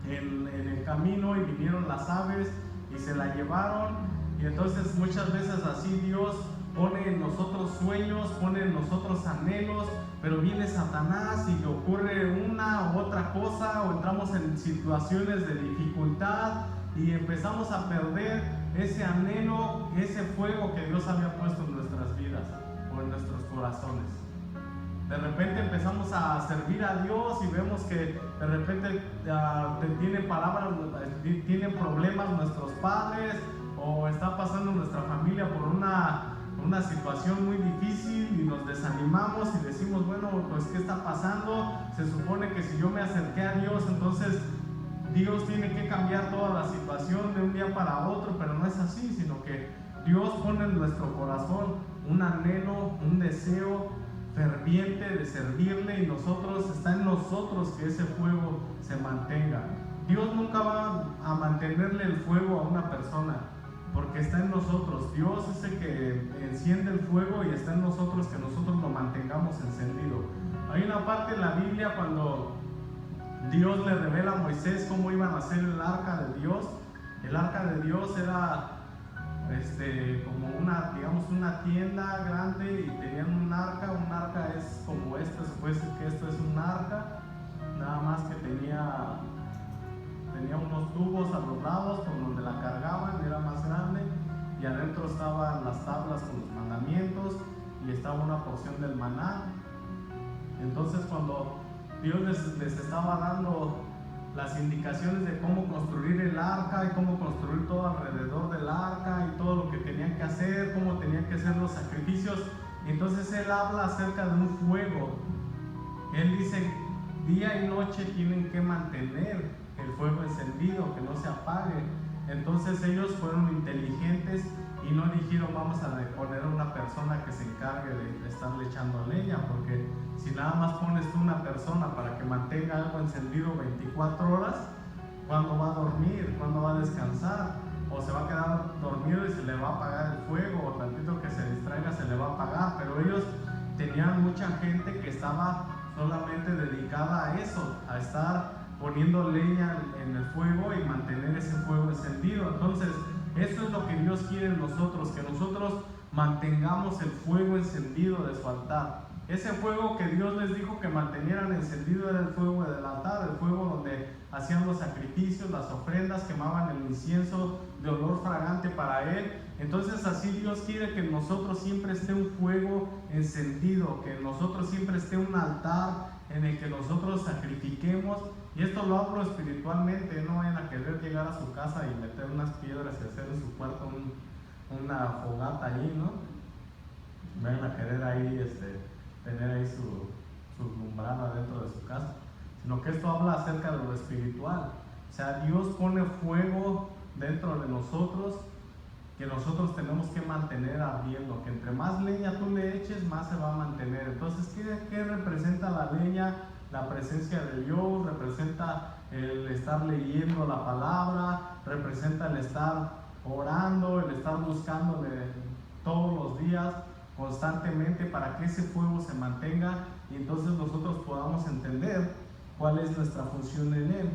en el camino y vinieron las aves y se la llevaron. Y entonces muchas veces así Dios pone en nosotros sueños, pone en nosotros anhelos, pero viene Satanás y le ocurre una u otra cosa, o entramos en situaciones de dificultad y empezamos a perder ese anhelo, ese fuego que Dios había puesto en nuestras vidas o en nuestros corazones. De repente empezamos a servir a Dios y vemos que de repente tienen problemas nuestros padres, o está pasando nuestra familia por una situación muy difícil y nos desanimamos y decimos, bueno, pues ¿qué está pasando? Se supone que si yo me acerqué a Dios, entonces Dios tiene que cambiar toda la situación de un día para otro, pero no es así, sino que Dios pone en nuestro corazón un anhelo, un deseo ferviente de servirle, y está en nosotros que ese fuego se mantenga. Dios nunca va a mantenerle el fuego a una persona, porque está en nosotros. Dios es el que enciende el fuego y está en nosotros que nosotros lo mantengamos encendido. Hay una parte en la Biblia cuando Dios le revela a Moisés cómo iban a hacer el arca de Dios. El arca de Dios era como una tienda grande, y tenían un arca. Un arca es como esta, se puede decir que esto es un arca, nada más que tenía unos tubos a los lados por donde la cargaban, era más grande, y adentro estaban las tablas con los mandamientos y estaba una porción del maná. Entonces cuando Dios les estaba dando las indicaciones de cómo construir el arca y cómo construir todo alrededor del arca y todo lo que tenían que hacer, cómo tenían que hacer los sacrificios, entonces Él habla acerca de un fuego. Él dice, día y noche tienen que mantener el fuego encendido, que no se apague. Entonces ellos fueron inteligentes y no dijeron, vamos a poner a una persona que se encargue de estarle echando leña, porque si nada más pones tú una persona para que mantenga algo encendido 24 horas, ¿cuándo va a dormir? ¿Cuándo va a descansar? O se va a quedar dormido y se le va a apagar el fuego, o tantito que se distraiga se le va a apagar. Pero ellos tenían mucha gente que estaba solamente dedicada a eso, a estar poniendo leña en el fuego y mantener ese fuego encendido. Entonces eso es lo que Dios quiere en nosotros, que nosotros mantengamos el fuego encendido de su altar. Ese fuego que Dios les dijo que mantenieran encendido era el fuego del altar, el fuego donde hacían los sacrificios, las ofrendas, quemaban el incienso de olor fragante para Él. Entonces así Dios quiere que en nosotros siempre esté un fuego encendido, que en nosotros siempre esté un altar en el que nosotros sacrifiquemos. Y esto lo hablo espiritualmente, no vayan a querer llegar a su casa y meter unas piedras y hacer en su cuarto una fogata ahí, ¿no? Vayan a querer ahí tener ahí su lumbrada dentro de su casa, sino que esto habla acerca de lo espiritual. O sea, Dios pone fuego dentro de nosotros que nosotros tenemos que mantener ardiendo, que entre más leña tú le eches, más se va a mantener. Entonces, ¿qué representa la leña? La presencia de Dios, representa el estar leyendo la palabra, representa el estar orando, el estar buscándole todos los días, constantemente, para que ese fuego se mantenga y entonces nosotros podamos entender cuál es nuestra función en él.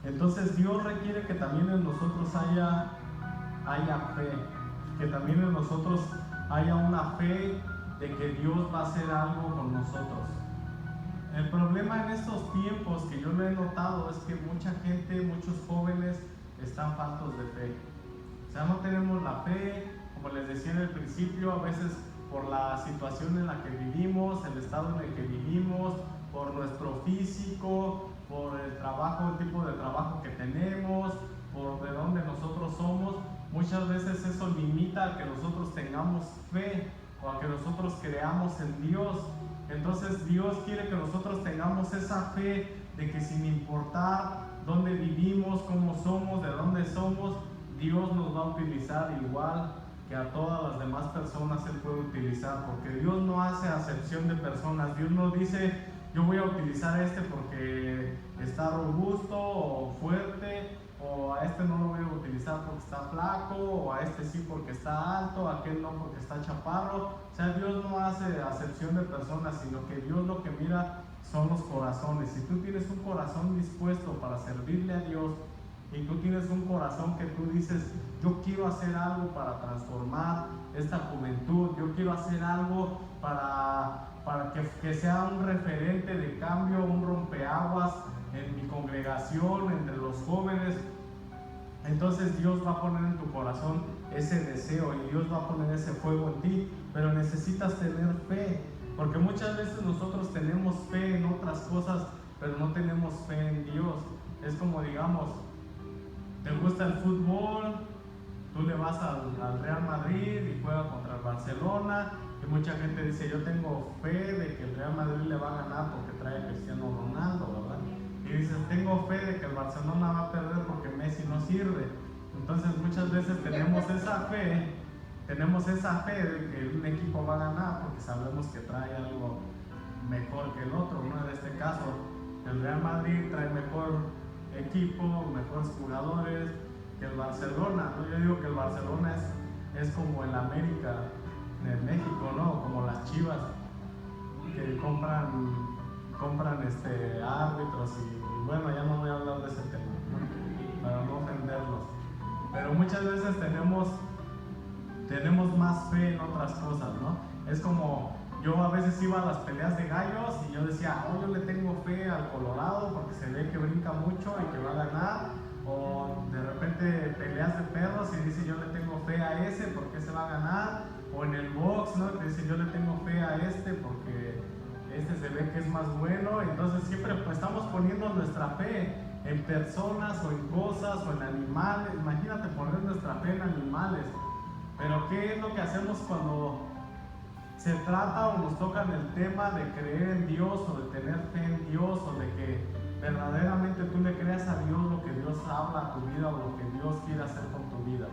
Entonces Dios requiere que también en nosotros haya fe, que también en nosotros haya una fe de que Dios va a hacer algo con nosotros. El problema en estos tiempos que yo lo he notado es que mucha gente, muchos jóvenes están faltos de fe. O sea, no tenemos la fe, como les decía en el principio, a veces por la situación en la que vivimos, el estado en el que vivimos, por nuestro físico, por el trabajo, el tipo de trabajo que tenemos, por de dónde nosotros somos. Muchas veces eso limita a que nosotros tengamos fe o a que nosotros creamos en Dios. Entonces Dios quiere que nosotros tengamos esa fe de que sin importar dónde vivimos, cómo somos, de dónde somos, Dios nos va a utilizar igual que a todas las demás personas Él puede utilizar, porque Dios no hace acepción de personas. Dios no dice: yo voy a utilizar a este porque está robusto o fuerte, o a este no lo voy a utilizar porque está flaco, o a este sí porque está alto, a aquel no porque está chaparro. O sea, Dios no hace acepción de personas, sino que Dios lo que mira son los corazones. Si tú tienes un corazón dispuesto para servirle a Dios, y tú tienes un corazón que tú dices: yo quiero hacer algo para transformar esta juventud, yo quiero hacer algo para que sea un referente de cambio, un rompeaguas en mi congregación, entre los jóvenes, entonces Dios va a poner en tu corazón ese deseo y Dios va a poner ese fuego en ti, pero necesitas tener fe, porque muchas veces nosotros tenemos fe en otras cosas, pero no tenemos fe en Dios. Es como, digamos, te gusta el fútbol, tú le vas al Real Madrid y juega contra el Barcelona, y mucha gente dice: yo tengo fe de que el Real Madrid le va a ganar porque trae a Cristiano Ronaldo, ¿verdad? Y dices: tengo fe de que el Barcelona va a perder porque Messi no sirve. Entonces muchas veces tenemos esa fe de que un equipo va a ganar porque sabemos que trae algo mejor que el otro, ¿no? En este caso, el Real Madrid trae mejor equipo, mejores jugadores que el Barcelona, ¿no? Yo digo que el Barcelona es como el América de México, ¿no? Como las Chivas, que compran árbitros y bueno, ya no voy a hablar de ese tema, ¿no? Para no ofenderlos. Pero muchas veces tenemos más fe en otras cosas, ¿no? Es como, yo a veces iba a las peleas de gallos y yo decía: yo le tengo fe al Colorado porque se ve que brinca mucho y que va a ganar. O de repente peleas de perros y dice: yo le tengo fe a ese porque se va a ganar. O en el box, ¿no? Que dice: yo le tengo fe a este porque este se ve que es más bueno. Entonces siempre pues, estamos poniendo nuestra fe en personas o en cosas o en animales. Imagínate poner nuestra fe en animales. Pero ¿qué es lo que hacemos cuando se trata o nos tocan el tema de creer en Dios o de tener fe en Dios o de que verdaderamente tú le creas a Dios lo que Dios habla a tu vida o lo que Dios quiere hacer con tu vida?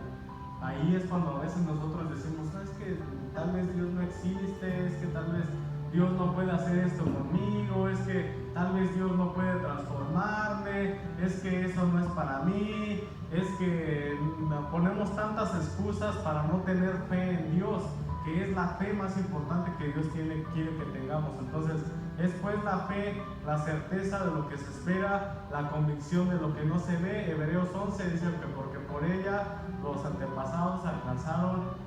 Ahí es cuando a veces nosotros decimos: es que tal vez Dios no existe, es que tal vez Dios no puede hacer esto conmigo, es que tal vez Dios no puede transformarme, es que eso no es para mí, es que ponemos tantas excusas para no tener fe en Dios, que es la fe más importante que Dios quiere que tengamos. Entonces, es pues la fe, la certeza de lo que se espera, la convicción de lo que no se ve. Hebreos 11 dice que porque por ella los antepasados alcanzaron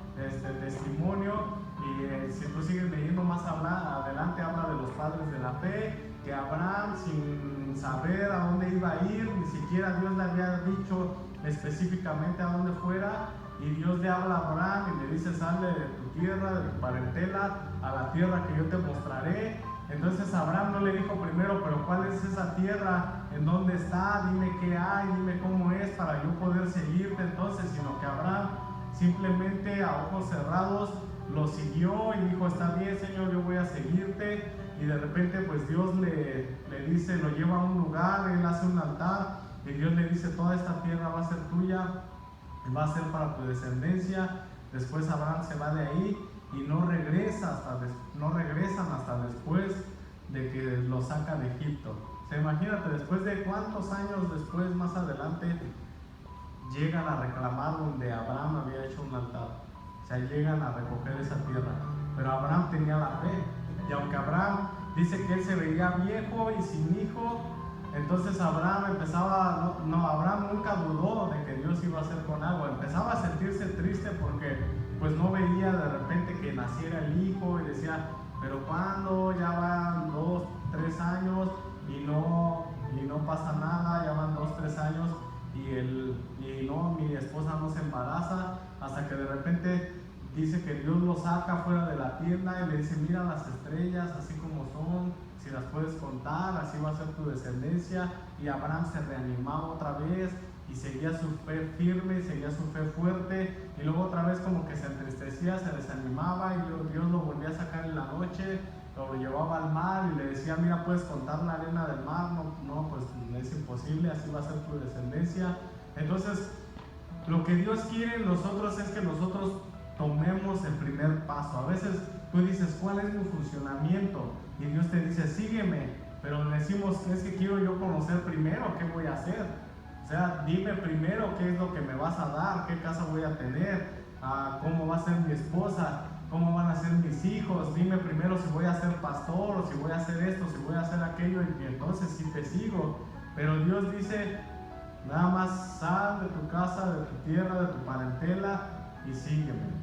testimonio. Y si tú sigues leyendo más adelante, habla de los padres de la fe, que Abraham, sin saber a dónde iba a ir, ni siquiera Dios le había dicho específicamente a dónde fuera, y Dios le habla a Abraham y le dice: sale de tu tierra, de tu parentela, a la tierra que yo te mostraré. Entonces Abraham no le dijo primero: pero ¿cuál es esa tierra? ¿En dónde está? Dime qué hay, dime cómo es para yo poder seguirte. Entonces, sino que Abraham simplemente a ojos cerrados lo siguió y dijo, está bien, Señor, yo voy a seguirte. Y de repente pues Dios le dice, lo lleva a un lugar, él hace un altar y Dios le dice, toda esta tierra va a ser tuya, va a ser para tu descendencia. Después Abraham se va de ahí y no regresan hasta después de que lo saca de Egipto. O sea, imagínate, después de cuántos años después, más adelante, llegan a reclamar donde Abraham había hecho un altar. O sea, llegan a recoger esa tierra. Pero Abraham tenía la fe. Y aunque Abraham dice que él se veía viejo y sin hijo, entonces Abraham Abraham nunca dudó de que Dios iba a hacer con algo. Empezaba a sentirse triste porque pues no veía de repente que naciera el hijo y decía, pero ¿cuándo? Ya van 2, 3 años y no pasa nada, ya van 2, 3 años y mi esposa no se embaraza, hasta que de repente dice que Dios lo saca fuera de la tienda y le dice, mira las estrellas así como son, si las puedes contar, así va a ser tu descendencia. Y Abraham se reanimaba otra vez y seguía su fe firme, seguía su fe fuerte, y luego otra vez como que se entristecía, se desanimaba y Dios lo volvía a sacar en la noche, lo llevaba al mar y le decía, mira, puedes contar la arena del mar. No, pues es imposible, así va a ser tu descendencia. Entonces lo que Dios quiere en nosotros es que nosotros tomemos el primer paso. A veces tú dices, ¿cuál es mi funcionamiento? Y Dios te dice, sígueme, pero decimos, es que quiero yo conocer primero qué voy a hacer. O sea, dime primero qué es lo que me vas a dar, qué casa voy a tener, cómo va a ser mi esposa, cómo van a ser mis hijos. Dime primero si voy a ser pastor, o si voy a hacer esto, si voy a hacer aquello, y entonces sí te sigo. Pero Dios dice, nada más sal de tu casa, de tu tierra, de tu parentela y sígueme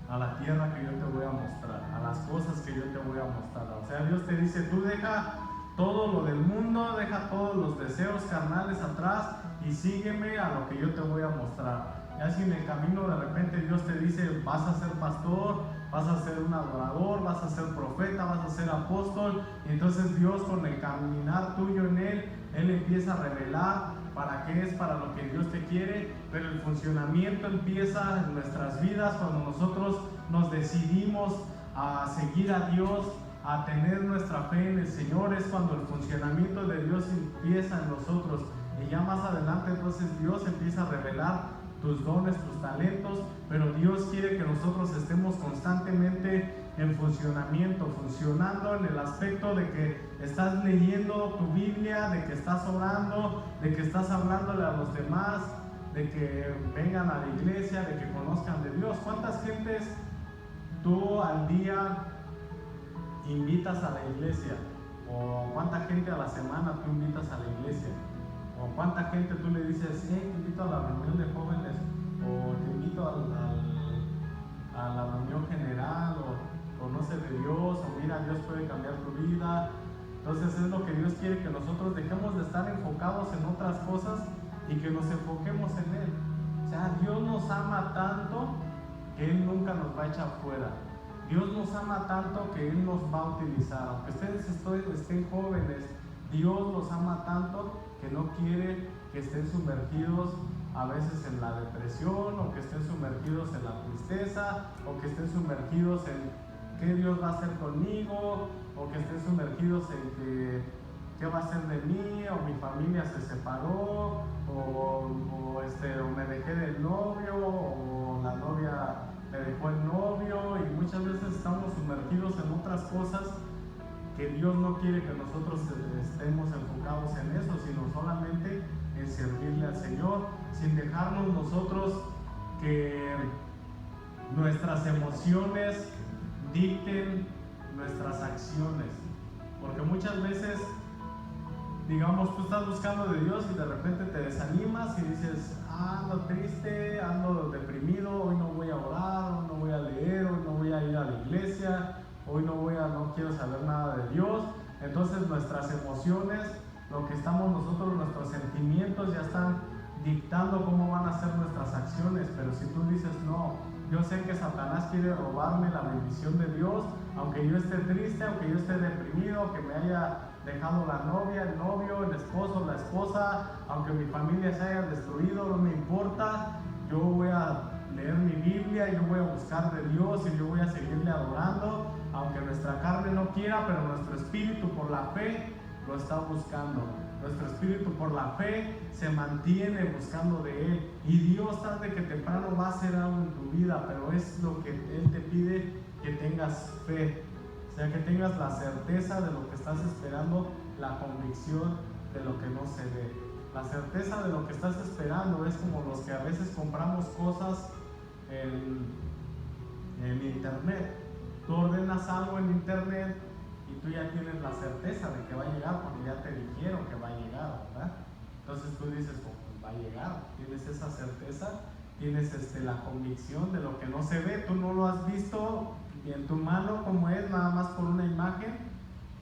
a la tierra que yo te voy a mostrar, a las cosas que yo te voy a mostrar. O sea, Dios te dice, tú deja todo lo del mundo, deja todos los deseos carnales atrás y sígueme a lo que yo te voy a mostrar. Ya si en el camino de repente Dios te dice, vas a ser pastor, vas a ser un adorador, vas a ser profeta, vas a ser apóstol, y entonces Dios, con el caminar tuyo en Él empieza a revelar para qué es, para lo que Dios te quiere. Pero el funcionamiento empieza en nuestras vidas cuando nosotros nos decidimos a seguir a Dios, a tener nuestra fe en el Señor. Es cuando el funcionamiento de Dios empieza en nosotros, y ya más adelante entonces Dios empieza a revelar tus dones, tus talentos. Pero Dios quiere que nosotros estemos constantemente en funcionamiento, funcionando en el aspecto de que estás leyendo tu Biblia, de que estás orando, de que estás hablándole a los demás, de que vengan a la iglesia, de que conozcan de Dios. ¿Cuántas gentes tú al día invitas a la iglesia? ¿O cuánta gente a la semana tú invitas a la iglesia? ¿O cuánta gente tú le dices, te invito a la reunión de jóvenes, o te invito a la reunión general, o conoce de Dios, o mira, Dios puede cambiar tu vida? Entonces es lo que Dios quiere, que nosotros dejemos de estar enfocados en otras cosas y que nos enfoquemos en Él. O sea, Dios nos ama tanto que Él nunca nos va a echar fuera. Dios nos ama tanto que Él nos va a utilizar. Aunque ustedes estén jóvenes, Dios los ama tanto que no quiere que estén sumergidos a veces en la depresión, o que estén sumergidos en la tristeza, o que estén sumergidos en qué Dios va a hacer conmigo, o que estén sumergidos en qué va a ser de mí, o mi familia se separó, o me dejé del novio, o la novia me dejó el novio. Y muchas veces estamos sumergidos en otras cosas que Dios no quiere que nosotros estemos enfocados en eso, sino solamente en servirle al Señor, sin dejarnos nosotros que nuestras emociones dicten nuestras acciones. Porque muchas veces, digamos, tú estás buscando de Dios y de repente te desanimas y dices, ando triste, ando deprimido, hoy no voy a orar, hoy no voy a leer, hoy no voy a ir a la iglesia, hoy no quiero saber nada de Dios. Entonces nuestras emociones, lo que estamos nosotros, nuestros sentimientos ya están dictando cómo van a ser nuestras acciones. Pero si tú dices, no, yo sé que Satanás quiere robarme la bendición de Dios, aunque yo esté triste, aunque yo esté deprimido, que me haya dejado la novia, el novio, el esposo, la esposa, aunque mi familia se haya destruido, no me importa, yo voy a leer mi Biblia, yo voy a buscar de Dios y yo voy a seguirle adorando, aunque nuestra carne no quiera, pero nuestro espíritu por la fe lo está buscando. Nuestro espíritu por la fe se mantiene buscando de Él, y Dios tarde que temprano va a hacer algo en tu vida, pero es lo que Él te pide, que tengas fe, o sea, que tengas la certeza de lo que estás esperando, la convicción de lo que no se ve. La certeza de lo que estás esperando es como los que a veces compramos cosas en internet. Tú ordenas algo en internet y tú ya tienes la certeza de que va a llegar porque ya te dijeron que va a llegar, ¿verdad? Entonces tú dices, pues va a llegar, tienes esa certeza, tienes la convicción de lo que no se ve, tú no lo has visto en tu mano como es, nada más por una imagen,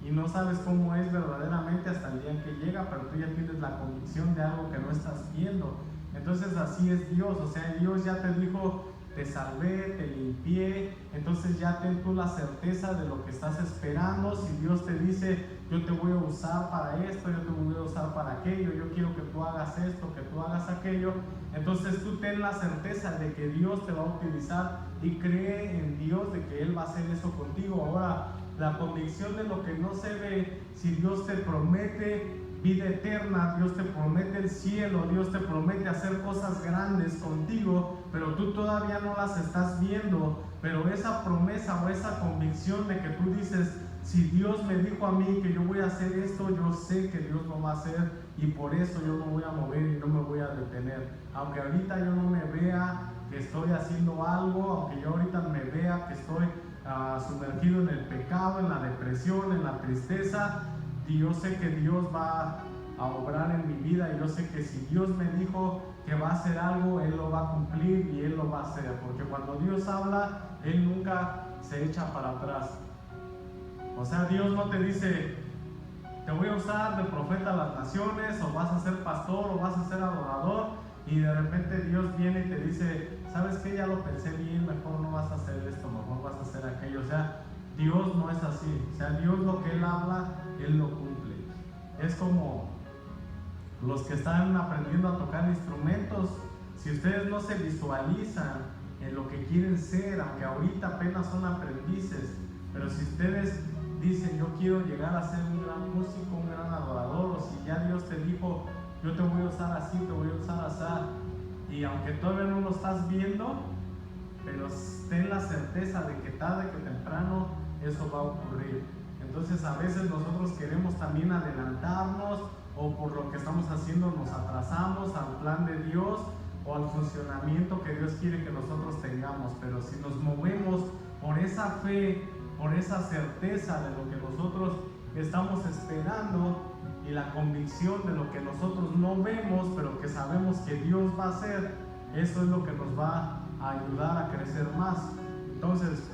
y no sabes cómo es verdaderamente hasta el día en que llega, pero tú ya tienes la convicción de algo que no estás viendo. Entonces así es Dios, o sea, Dios ya te dijo, te salvé, te limpié, entonces ya ten tú la certeza de lo que estás esperando. Si Dios te dice, yo te voy a usar para esto, yo te voy a usar para aquello, yo quiero que tú hagas esto, que tú hagas aquello, entonces tú ten la certeza de que Dios te va a utilizar y cree en Dios de que Él va a hacer eso contigo. Ahora, la convicción de lo que no se ve, si Dios te promete vida eterna, Dios te promete el cielo, Dios te promete hacer cosas grandes contigo, pero tú todavía no las estás viendo, pero esa promesa o esa convicción de que tú dices, si Dios me dijo a mí que yo voy a hacer esto, yo sé que Dios lo va a hacer, y por eso yo me voy a mover y no me voy a detener. Aunque ahorita yo no me vea que estoy haciendo algo, aunque yo ahorita me vea que estoy sumergido en el pecado, en la depresión, en la tristeza, y yo sé que Dios va a obrar en mi vida, y yo sé que si Dios me dijo que va a hacer algo, Él lo va a cumplir y Él lo va a hacer, porque cuando Dios habla, Él nunca se echa para atrás. O sea, Dios no te dice, te voy a usar de profeta a las naciones, o vas a ser pastor, o vas a ser adorador, y de repente Dios viene y te dice, ¿sabes qué? Ya lo pensé bien, mejor no vas a hacer esto, mejor vas a hacer aquello. O sea, Dios no es así. O sea, Dios lo que Él habla, Él lo cumple. Es como los que están aprendiendo a tocar instrumentos. Si ustedes no se visualizan en lo que quieren ser, aunque ahorita apenas son aprendices, pero si ustedes dicen, yo quiero llegar a ser un gran músico, un gran adorador, o si ya Dios te dijo, yo te voy a usar así, te voy a usar así, y aunque todavía no lo estás viendo, pero ten la certeza de que tarde que temprano eso va a ocurrir. Entonces a veces nosotros queremos también adelantarnos, o por lo que estamos haciendo nos atrasamos al plan de Dios o al funcionamiento que Dios quiere que nosotros tengamos. Pero si nos movemos por esa fe, por esa certeza de lo que nosotros estamos esperando, y la convicción de lo que nosotros no vemos, pero que sabemos que Dios va a hacer, eso es lo que nos va a ayudar a crecer más. Entonces,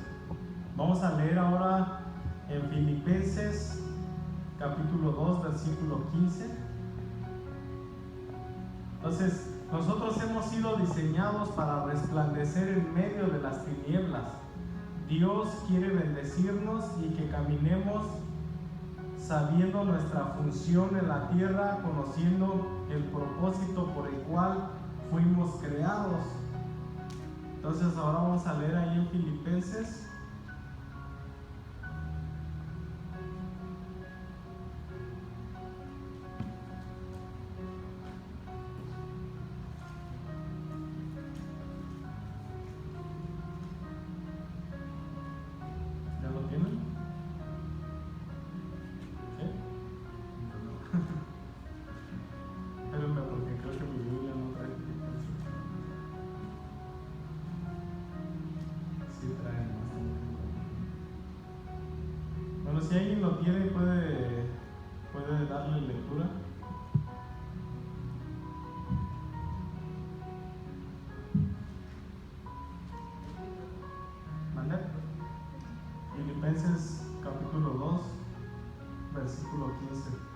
vamos a leer ahora en Filipenses capítulo 2, versículo 15. Entonces, nosotros hemos sido diseñados para resplandecer en medio de las tinieblas. Dios quiere bendecirnos y que caminemos sabiendo nuestra función en la tierra, conociendo el propósito por el cual fuimos creados. Entonces ahora vamos a leer ahí en Filipenses si alguien lo tiene, puede darle lectura. ¿Mande? Filipenses capítulo 2, versículo 15.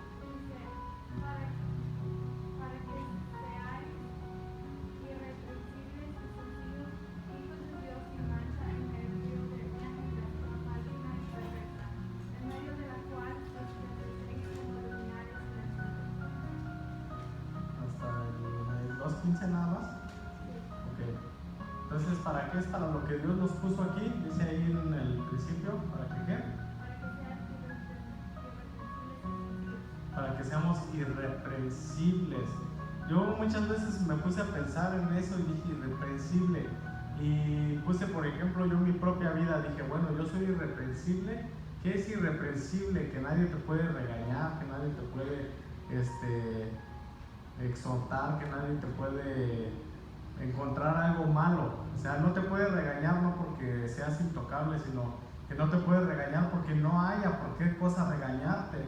Entonces, ¿para qué es? Para lo que Dios nos puso aquí, dice ahí en el principio, ¿para que qué? Para que seamos irreprensibles. Yo muchas veces me puse a pensar en eso y dije irreprensible. Y puse, por ejemplo, yo en mi propia vida dije, bueno, yo soy irreprensible. ¿Qué es irreprensible? Que nadie te puede regañar, que nadie te puede exhortar, que nadie te puede encontrar algo malo. O sea, no te puede regañar no porque seas intocable, sino que no te puede regañar porque no haya por qué cosa regañarte.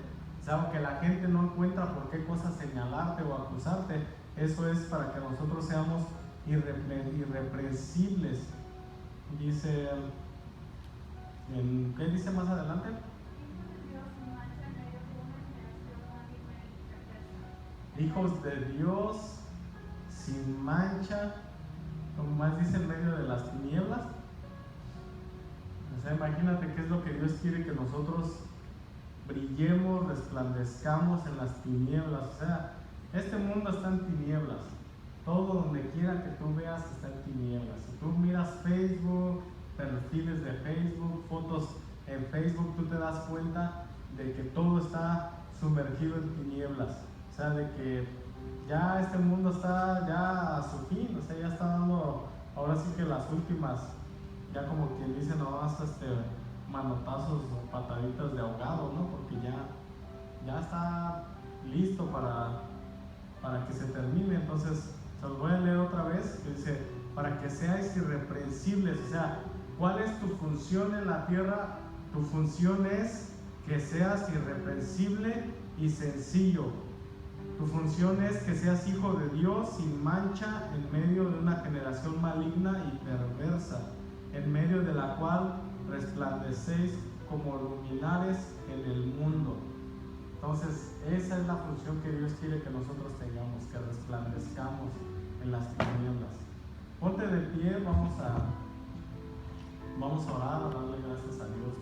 O sea, aunque la gente no encuentra por qué cosa señalarte o acusarte, eso es para que nosotros seamos irreprensibles. Dice, ¿qué dice más adelante? Hijos de Dios sin mancha, como más dice, en medio de las tinieblas. O sea, imagínate qué es lo que Dios quiere, que nosotros brillemos, resplandezcamos en las tinieblas. O sea, este mundo está en tinieblas. Todo donde quiera que tú veas está en tinieblas. Si tú miras Facebook, perfiles de Facebook, fotos en Facebook, tú te das cuenta de que todo está sumergido en tinieblas. O sea, de que ya este mundo está ya a su fin. O sea, ya está dando, ahora sí que las últimas, ya como quien dice, no más manotazos o pataditas de ahogado, ¿no? Porque ya está listo para que se termine. Entonces, se los voy a leer otra vez, que dice, para que seáis irreprensibles. O sea, ¿cuál es tu función en la tierra? Tu función es que seas irreprensible y sencillo. Tu función es que seas hijo de Dios sin mancha en medio de una generación maligna y perversa, en medio de la cual resplandecéis como luminares en el mundo. Entonces, esa es la función que Dios quiere que nosotros tengamos, que resplandezcamos en las tinieblas. Ponte de pie, vamos a orar, a darle gracias a Dios.